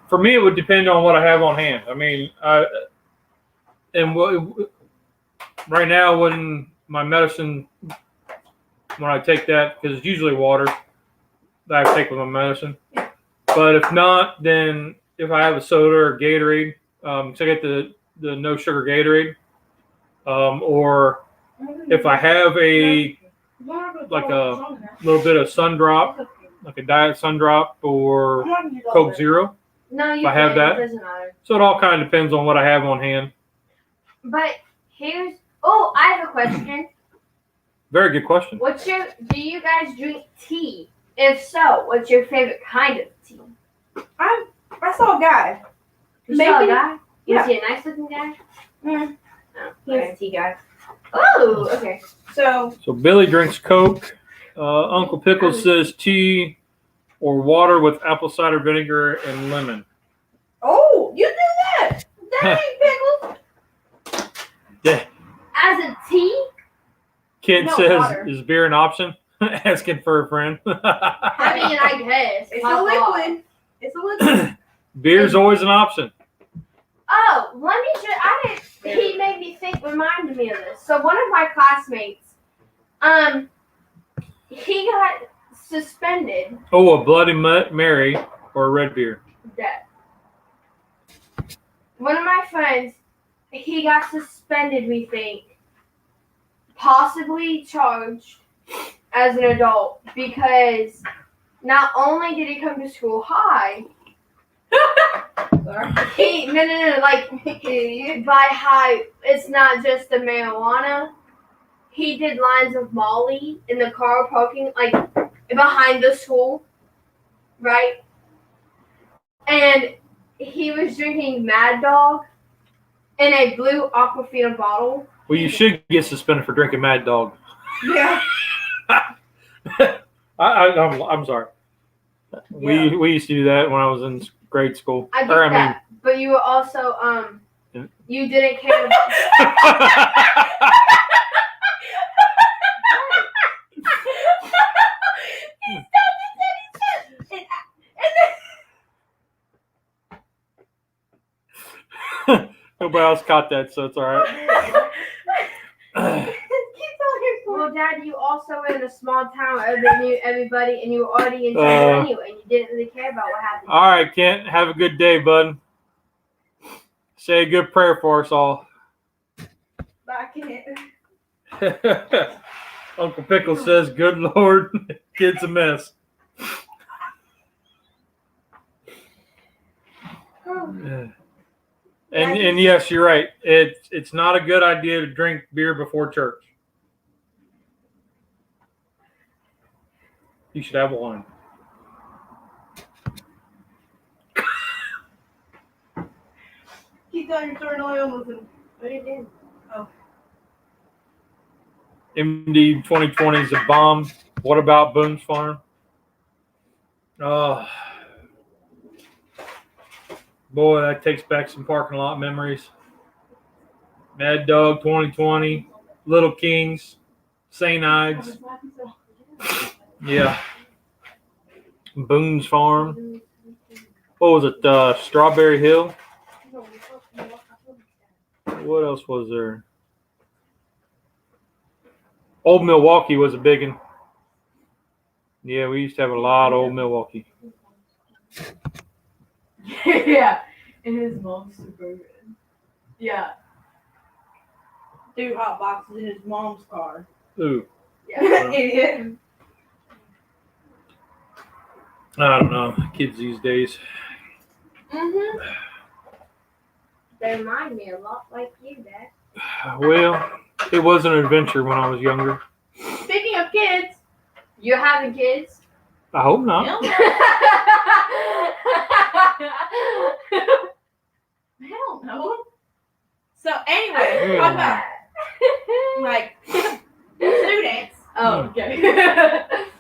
For me, it would depend on what I have on hand. I mean, right now when my medicine, when I take that, because it's usually water that I take with my medicine. But if not, then if I have a soda or Gatorade, so I get the no sugar Gatorade, or if I have a little bit of Sun Drop, like a diet Sun Drop or Coke Zero. No, you If I have can. that. It doesn't matter. So it all kind of depends on what I have on hand. But I have a question. Very good question. Do you guys drink tea? If so, what's your favorite kind of tea? I saw a guy. You saw a Maybe- guy? yeah. Was he a nice looking guy? Mm. Oh, He was okay. a tea guy. Oh, okay. So So Billy drinks Coke. Uncle Pickle says tea or water with apple cider vinegar and lemon. oh, you do that. That ain't pickles. Yeah. As a tea? Kid No, says, water. is beer an option? Asking for a friend. I mean, I guess. It's Pop a off. liquid. It's a liquid. Beer's always an option. Oh, let me just, he made me reminded me of this. So one of my classmates, he got suspended. Oh, a Bloody Mary or a red beer. Dead. One of my friends, he got suspended, we think, possibly charged as an adult because not only did he come to school high, by high, it's not just the marijuana. He did lines of Molly in the car parking, like behind the school, right? And he was drinking Mad Dog in a blue Aquafina bottle. Well, you should get suspended for drinking Mad Dog. Yeah. I'm sorry. We used to do that when I was in grade school. I get that, but you were also you didn't care. Nobody else caught that, so it's all right. Well, Dad, you also were in a small town where everybody knew everybody, and you were already in trouble anyway, and you didn't really care about what happened. All right, Kent. Have a good day, bud. Say a good prayer for us all. I can't. Uncle Pickle says, "Good Lord, kid's a mess." And yes, you're right. It's not a good idea to drink beer before church. You should have wine. Keep on your turn oil with him. What did you do? MD 2020 is a bomb. What about Boone's Farm? Oh, boy, that takes back some parking lot memories. Mad Dog 2020, Little Kings, St. Ides. Yeah. Boone's Farm. What was it? Strawberry Hill. What else was there? Old Milwaukee was a big one. Yeah, we used to have a lot of Old Milwaukee. Yeah, and his mom's super good. Yeah. 2 hot boxes in his mom's car. Ooh. Yeah. Idiot. I don't know. Kids these days. Mm-hmm. They remind me a lot like you, Dad. Well, it was an adventure when I was younger. Speaking of kids, You're having kids? I hope not. hell no. So anyway, talk about like students. Oh, okay.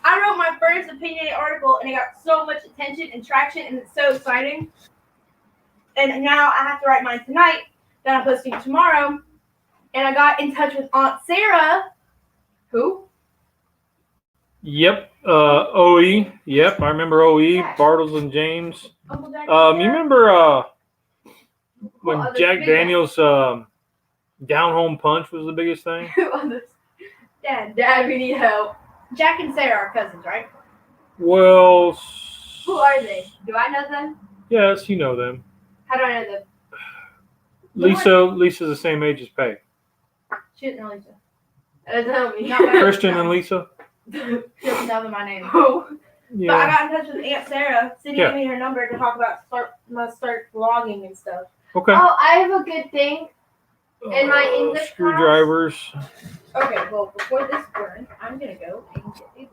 I wrote my first opinionated article and it got so much attention and traction and it's so exciting. And now I have to write mine tonight that I'm posting tomorrow. And I got in touch with Aunt Sarah. Who? Yep. OE. Yep. I remember OE. Bartles and James. Uncle Jack. You remember when Well, Jack big Daniels down home punch was the biggest thing? Dad. Dad, we need help. Jack and Sarah are cousins, right? Well, Who are they? Do I know them? yes, you know them. How do I know them? Lisa's the same age as Peg. She didn't know Lisa. Tell me. Not bad. Christian and Lisa. She doesn't know my name. Who? But I Yeah. got in touch with Aunt Sarah. Cindy Yeah. gave me her number to talk about start vlogging and stuff. Okay. Oh, I have a good thing. In my English screwdrivers. Okay, well before this burns, I'm gonna go and get a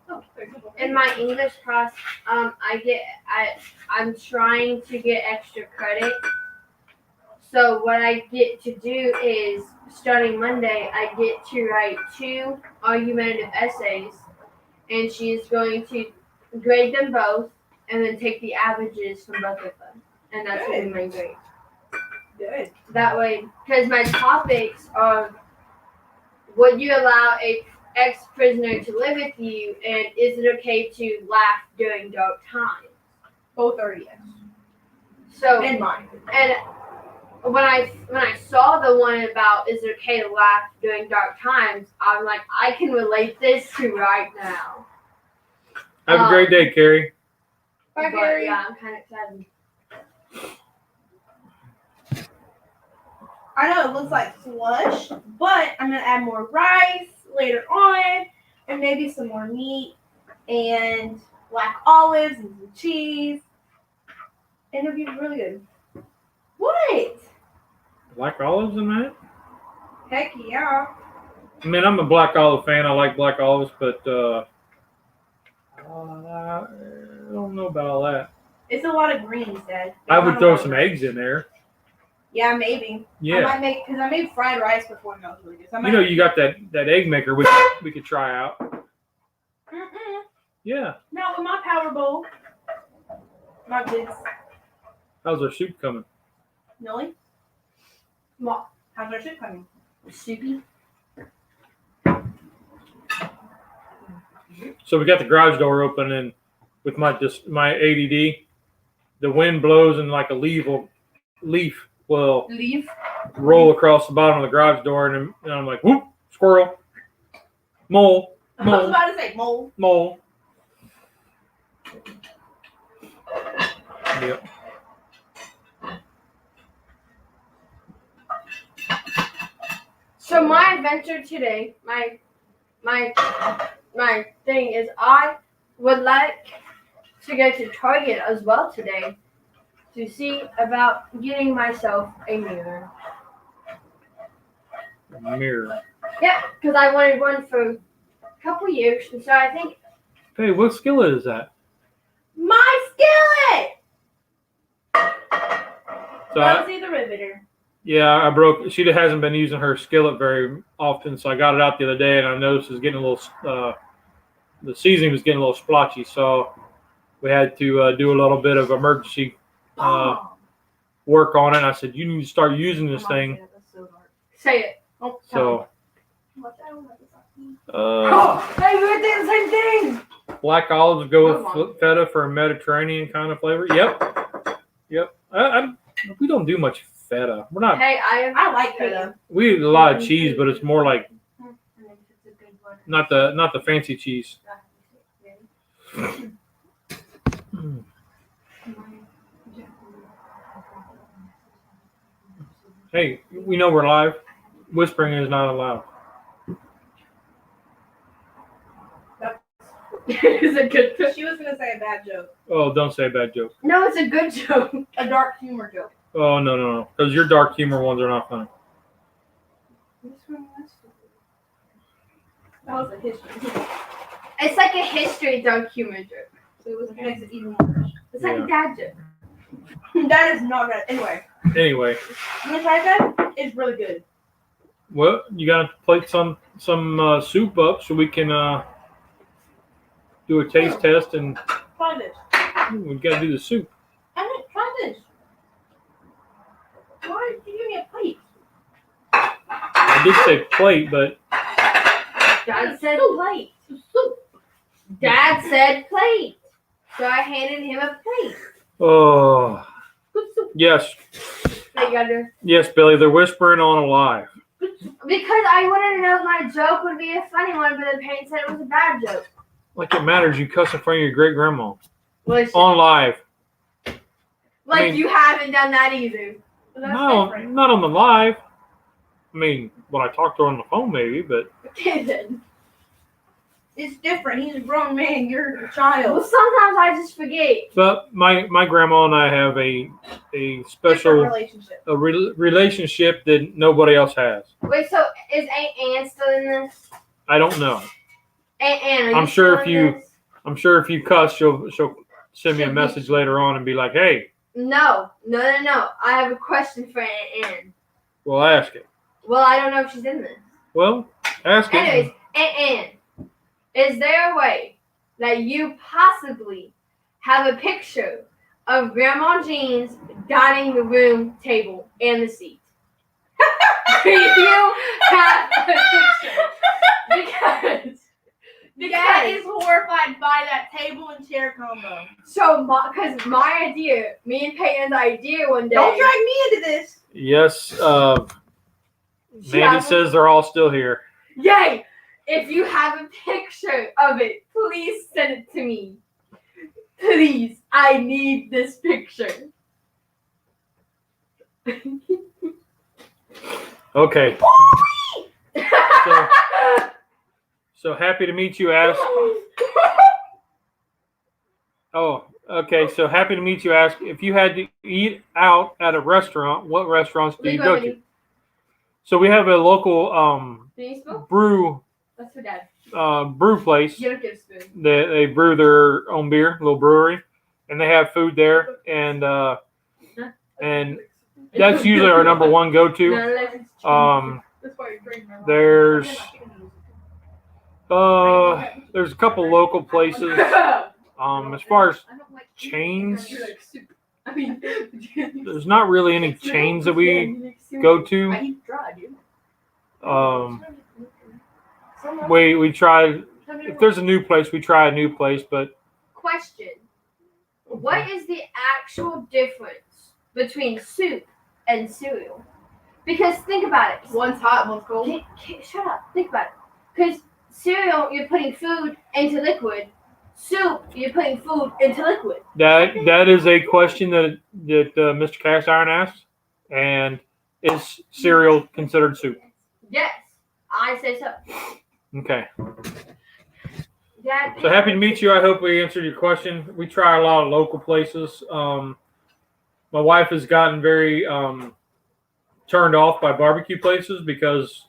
oh, there's a book. In my English class, I'm trying to get extra credit. So what I get to do is, starting Monday, I get to write 2 argumentative essays, and she is going to grade them both, and then take the averages from both of them, and that's going to be my grade. Good. That way, because my topics are: would you allow a ex-prisoner to live with you, and is it okay to laugh during dark times? Both are yes. So And mine. and when I saw the one about is it okay to laugh during dark times, I'm like, I can relate this to right now. Have a great day, Carrie. Bye, But, Gary. yeah, I'm kind of excited. I know it looks like slush, but I'm gonna add more rice later on, and maybe some more meat and black olives and some cheese, and it'll be really good. What? Black olives in that? Heck yeah! I mean, I'm a black olive fan. I like black olives, but I don't know about all that. It's a lot of greens, Dad. I would throw some eggs in there. Yeah, maybe. I Yeah. might make because I made fried rice before and that was really good. So I might, You know, you got that egg maker we could try out. Mm-mm. Yeah. Not with my power bowl. My kids. How's our soup coming? Millie? What? How's our soup coming? Soupy? So we got the garage door open, and with my ADD, the wind blows and like a leaf will Leaf? roll across the bottom of the garage door, and I'm like, whoop, squirrel, mole, I was mole, about to say mole. mole. Yep. So my adventure today, my thing is, I would like to go to Target as well today to see about getting myself a mirror. Mirror. Yeah, because I wanted one for a couple years, and so I think Hey, what skillet is that? My skillet! So Rosie the Riveter. yeah, I broke. She hasn't been using her skillet very often, so I got it out the other day, and I noticed it's getting a little. The seasoning was getting a little splotchy, so we had to do a little bit of emergency work on it. And I said, "You need to start using this thing." say it. Oh, So, hey, we were doing the same thing! black olives go with feta for a Mediterranean kind of flavor. Yep. We don't do much feta. We're not. Hey, I like feta. We eat a lot of cheese, but it's more like not the fancy cheese. Hey, we know we're live. Whispering is not allowed. It's a good joke. She was gonna say a bad joke. Oh, don't say a bad joke. No, it's a good joke. A dark humor joke. Oh, no. Because your dark humor ones are not funny. That was a history. It's like a history dark humor joke. So it makes it even worse. It's like a dad joke. That is not good. Anyway, Anyway, you wanna try that? It's really good. well, you got to plate some soup up so we can do a taste test, and Try this. we got to do the soup. I mean, try this. Why did you give me a plate? I did say plate, but Dad said plate. Dad said plate. So I handed him a plate. oh, yes, That you gotta do. yes, Billy, they're whispering on alive. Because I wanted to know if my joke would be a funny one, but the parents said it was a bad joke. Like it matters, you cuss in front of your great grandma Listen, on live. like I mean- you haven't done that either. But that's No, different. not on the live. I mean, when I talk to her on the phone, maybe, but Okay then. It's different. He's a grown man. You're a Well, child. sometimes I just forget. my grandma and I have a Different special relationship. relationship that nobody else has. Wait, so is Aunt Ann still in this? I don't know. Aunt Ann, are you I'm sure still if in you- this? I'm sure if you cuss, she'll send me a message later on and be like, "Hey, No. I have a question for Aunt Ann. we'll ask it." Well, I don't know if she's in this. Well, ask it. Anyways, Aunt Ann, is there a way that you possibly have a picture of Grandma Jean's dining room table and the seat? Do you have a picture? Because Dad is horrified by that table and chair combo. so because my idea, me and Peyton's idea one day. Don't drag me into this. Yes, Mandy Yeah. says they're all still here. Yay! If you have a picture of it, please send it to me. Please, I need this picture. Okay. So happy to meet you. Ask. Oh, okay. So happy to meet you. Ask if you had to eat out at a restaurant. What restaurants do you go to? So we have a local Can you spell? brew That's for Dad. brew place. You don't get a spoon. They brew their own beer, little brewery, and they have food there, and that's usually our number one go-to. That's why you're drinking. There's a couple local places. As far as chains, I mean, there's not really any chains that we go to. I eat dry, dude. We try, if there's a new place, we try a new place, but Question. What is the actual difference between soup and cereal? Because think about it. One's hot, one's cold. Shut up. Think about it. Because cereal, you're putting food into liquid. Soup, you're putting food into liquid. that is a question that Mr. Cast Iron asked. And is cereal considered soup? Yes, I say so. Okay. Dad, So happy to meet you. I hope we answered your question. We try a lot of local places. My wife has gotten very turned off by barbecue places because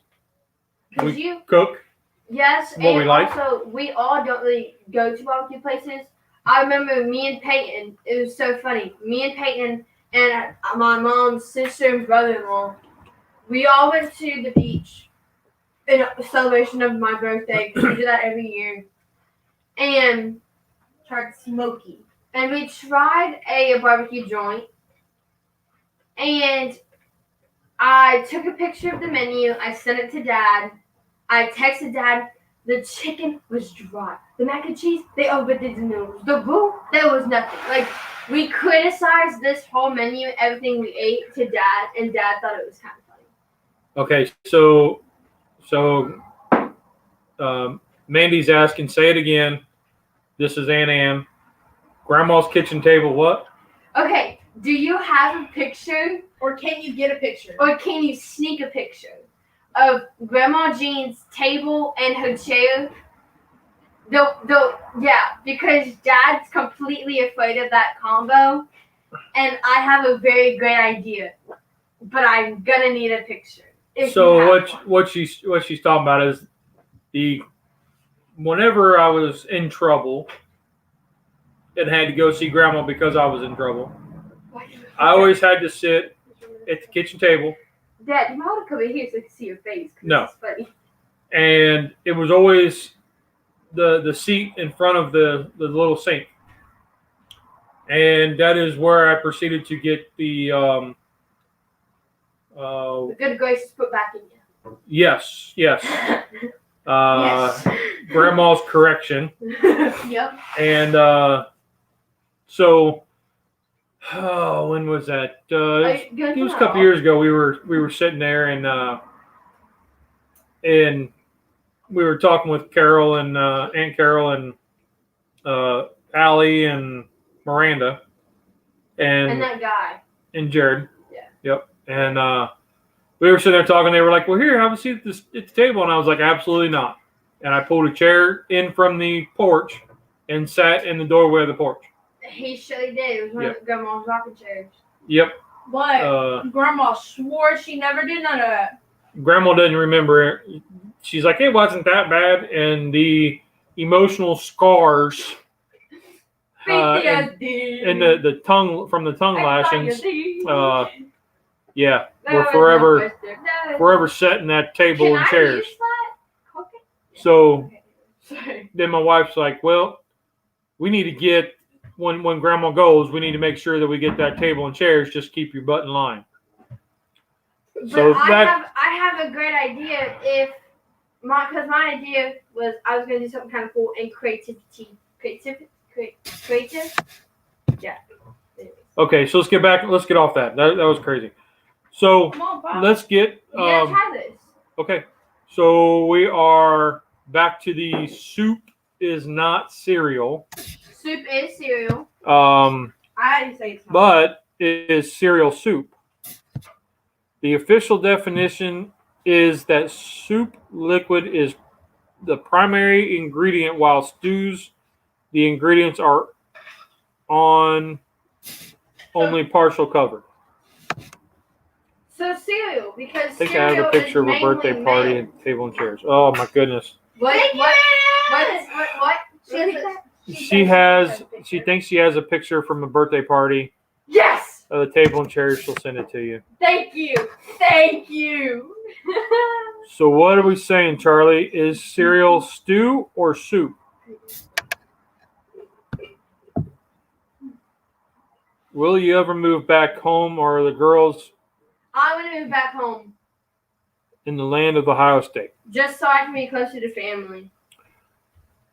Because we you, cook. yes, what and we like. also we all don't really go to barbecue places. I remember me and Peyton. It was so funny. Me and Peyton and my mom's sister and brother-in-law. We all went to the beach in a celebration of my birthday. 'Cause we do that every year, and Tried smoky. we tried a barbecue joint, and I took a picture of the menu. I sent it to Dad. I texted Dad. The chicken was dry. The mac and cheese, they overdid the noodles. The roux, there was nothing. Like, we criticized this whole menu, everything we ate to Dad, and Dad thought it was kind of funny. Okay, so Mandy's asking, say it again. This is Aunt Ann. Grandma's kitchen table, what? Okay, do you have a picture, Or can you get a picture? or can you sneak a picture of Grandma Jean's table and her chair Because Dad's completely afraid of that combo, and I have a very great idea, but I'm gonna need a picture. So what she's talking about is whenever I was in trouble and had to go see Grandma because I was in trouble, I always had to sit at the kitchen table. Dad, you might want to come in here so I can see your face. No. It's funny. And it was always the seat in front of the little sink. And that is where I proceeded to get the The good graces put back in you. yes. Yes. Grandma's correction. Yep. And so when was that? It was a couple years ago. We were sitting there and we were talking with Carol and Aunt Carol and Allie and Miranda And that guy. and Jared. Yeah. Yep. And we were sitting there talking. They were like, "Well, here, have a seat at the table." And I was like, "Absolutely not." And I pulled a chair in from the porch and sat in the doorway of the porch. He surely did. It was one of Grandma's rocking chairs. Yep. But Grandma swore she never did none of that. Grandma doesn't remember it. She's like, "It wasn't that bad," and the emotional scars and the tongue from the tongue lashings. Yeah, we're forever setting that table Can and I chairs. use that? Okay. So Sorry. then my wife's like, "Well, we need to get when Grandma goes, we need to make sure that we get that table and chairs. Just keep your butt in line." So I have a great idea because my idea was I was going to do something kind of cool and creative. Yeah. Okay, so let's get off that. That was crazy. So Come on, Pop. let's get Yeah, try this. okay. So we are back to the soup is not cereal. Soup is cereal. I didn't say it's not. But it is cereal soup. The official definition is that soup liquid is the primary ingredient, while stews, the ingredients are only partial covered. So cereal, because I think I have a picture of a birthday party and table and chairs. Oh my goodness. What? She thinks she has a picture from a birthday party Yes. of the table and chairs. She'll send it to you. Thank you. Thank you. So what are we saying, Charlie? Is cereal stew or soup? Will you ever move back home, or are the girls I want to move back home in the land of Ohio State? just so I can be closer to family.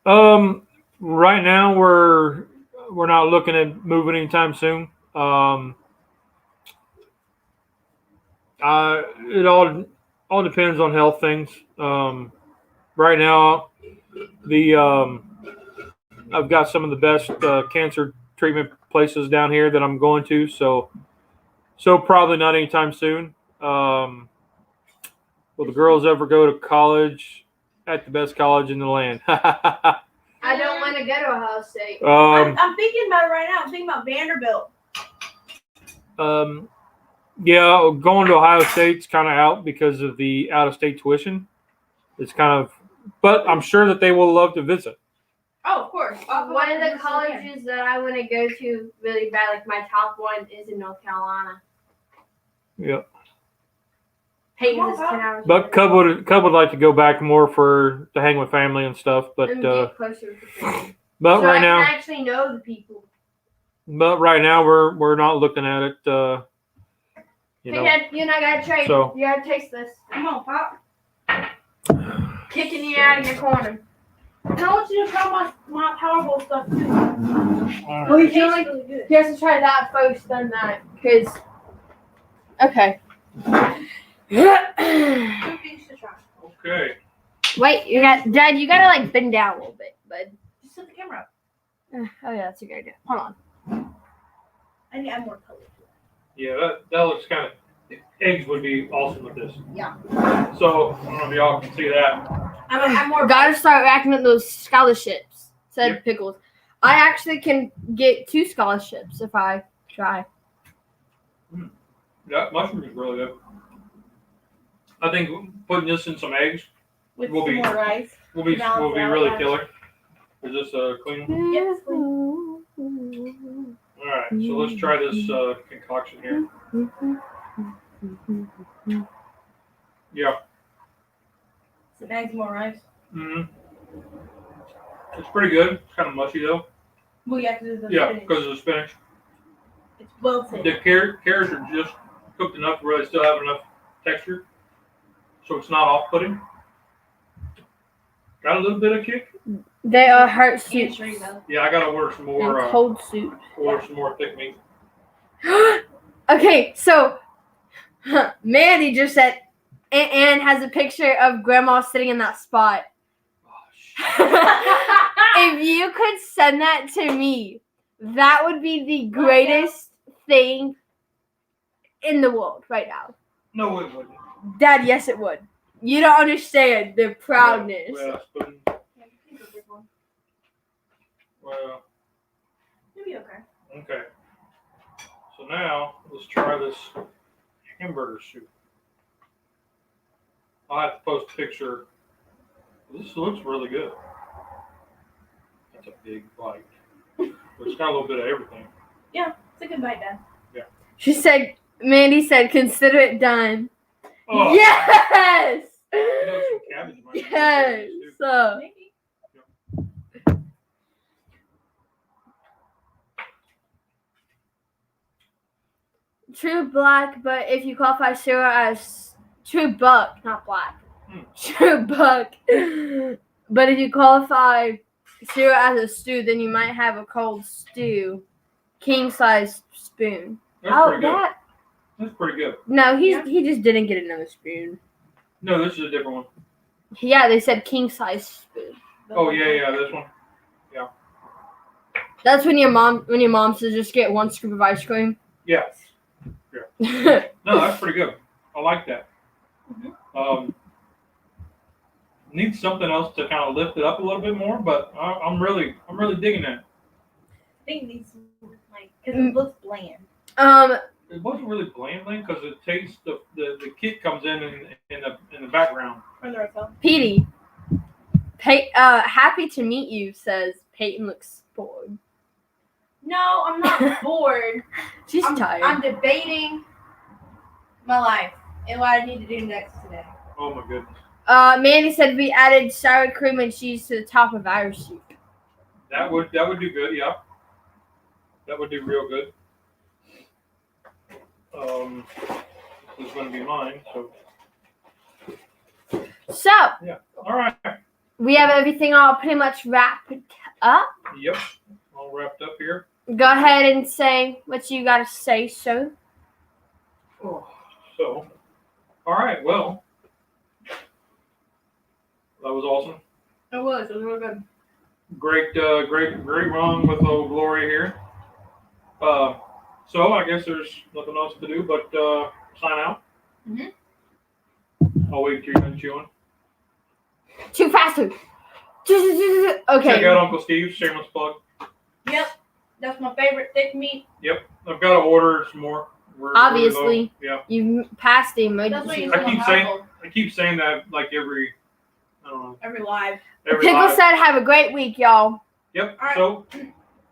Right now we're not looking at moving anytime soon. It all depends on health things. Right now, I've got some of the best cancer treatment places down here that I'm going to, so probably not anytime soon. Will the girls ever go to college at the best college in the land? I don't want to go to Ohio State. I'm thinking about it right now. I'm thinking about Vanderbilt. Yeah, going to Ohio State's kind of out because of the out-of-state tuition. It's kind of, but I'm sure that they will love to visit. Oh, of course. One of the colleges that I want to go to really bad, like my top one, is in North Carolina. Yeah. Peyton's is 10 hours. But Cub would like to go back more to hang with family and stuff. But And get closer to family. but So right I now, can actually know the people. we're not looking at it. You know. Hey, Dad, you and I gotta trade. So- You gotta taste this. Come on, Pop. Kicking you out of your corner. And I want you to try my Powerball stuff too. Well, you It feel tastes like really good. he has to try that first, then that, because. Okay. Two things to try. Okay. Wait, Dad. You gotta like bend down a little bit, bud. Just set the camera up. Oh yeah, that's a good idea. Hold on. I need to add more color to it. Yeah, that looks kind of. Eggs would be awesome with this. Yeah. So I don't know if y'all can see that. I'm gonna add more. Gotta start racking up those scholarships. said Yep. pickles. I actually can get 2 scholarships if I try. That mushroom is really good. I think putting this in some eggs With will some be more rice. will be Balance it out, really yeah. killer. Is this clean? Yep, it's All right, so let's try this concoction here. Yeah. Some eggs, more rice. It's pretty good. It's kind of mushy though. Well, you have to do the Yeah, spinach. because of the spinach. It's wilted. The carrots are just cooked enough where they still have enough texture, so it's not off-putting. Got a little bit of kick. They are heart And soup shrink though. Yeah, I gotta order some more. and cold soup. Order some more thick meat. Okay, so Mandy just said Ann has a picture of Grandma sitting in that spot. Oh, shit. If you could send that to me, that would be the greatest thing in the world right now. No, it wouldn't. Dad, yes it would. You don't understand the proudness. Well, It'll be okay. okay. So now let's try this hamburger soup. I'll have to post a picture. This looks really good. That's a big bite. It's got a little bit of everything. It's a good bite, Dad. Mandy said, consider it done. Oh, Yes! you know, some cabbage might be good Yes! too. Maybe. True black, but if you qualify Sarah as true buck, not black. Hmm. True buck. But if you qualify Sarah as a stew, then you might have a cold stew. King size spoon. That's pretty good. That's pretty good. No, he Yeah. just didn't get another spoon. No, this is a different one. Yeah, they said king size spoon. Oh yeah, this one. That's when your mom says just get 1 scoop of ice cream. Yeah. No, that's pretty good. I like that. Needs something else to kind of lift it up a little bit more, but I'm really digging that. I think these, like, because it looks bland. It wasn't really bland because it tastes the kick comes in the background. From the hotel. Petey, happy to meet you, says Peyton looks bored. No, I'm not bored. She's tired. I'm debating my life and what I need to do next today. Oh my goodness. Mandy said we added sour cream and cheese to the top of our soup. That would do good, yeah. That would do real good. This is going to be mine, so. So, Yeah. All right. we have everything all pretty much wrapped up. Yep. All wrapped up here. Go ahead and say what you got to say, sir. Oh, so, all right. Well, that was awesome. It was real good. Great run with old Gloria here. So I guess there's nothing else to do but sign out. Mhm. I'll wait till you're done chewing. Too faster. Okay. Check out Uncle Steve's shameless plug. Yep. That's my favorite thick meat. Yep, I've got to order some more. We're really Obviously. low. Yeah. You passed the That's what emergency. you I keep saying that like every, I don't know, every live. every Pickle live. said, have a great week, y'all. Yep. All right. So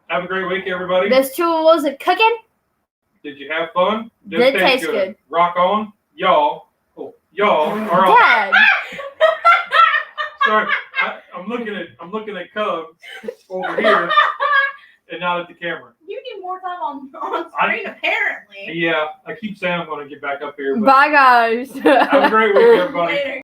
have a great week, everybody. There's 2 rules of cooking. Did you have fun? Did taste good. Rock on, y'all. Oh, y'all are on. Dad. Sorry, I'm looking at Cubs over here and not at the camera. You need more time on screen, apparently. Yeah, I keep saying I'm going to get back up here. But Bye, guys. have a great week, everybody. Later.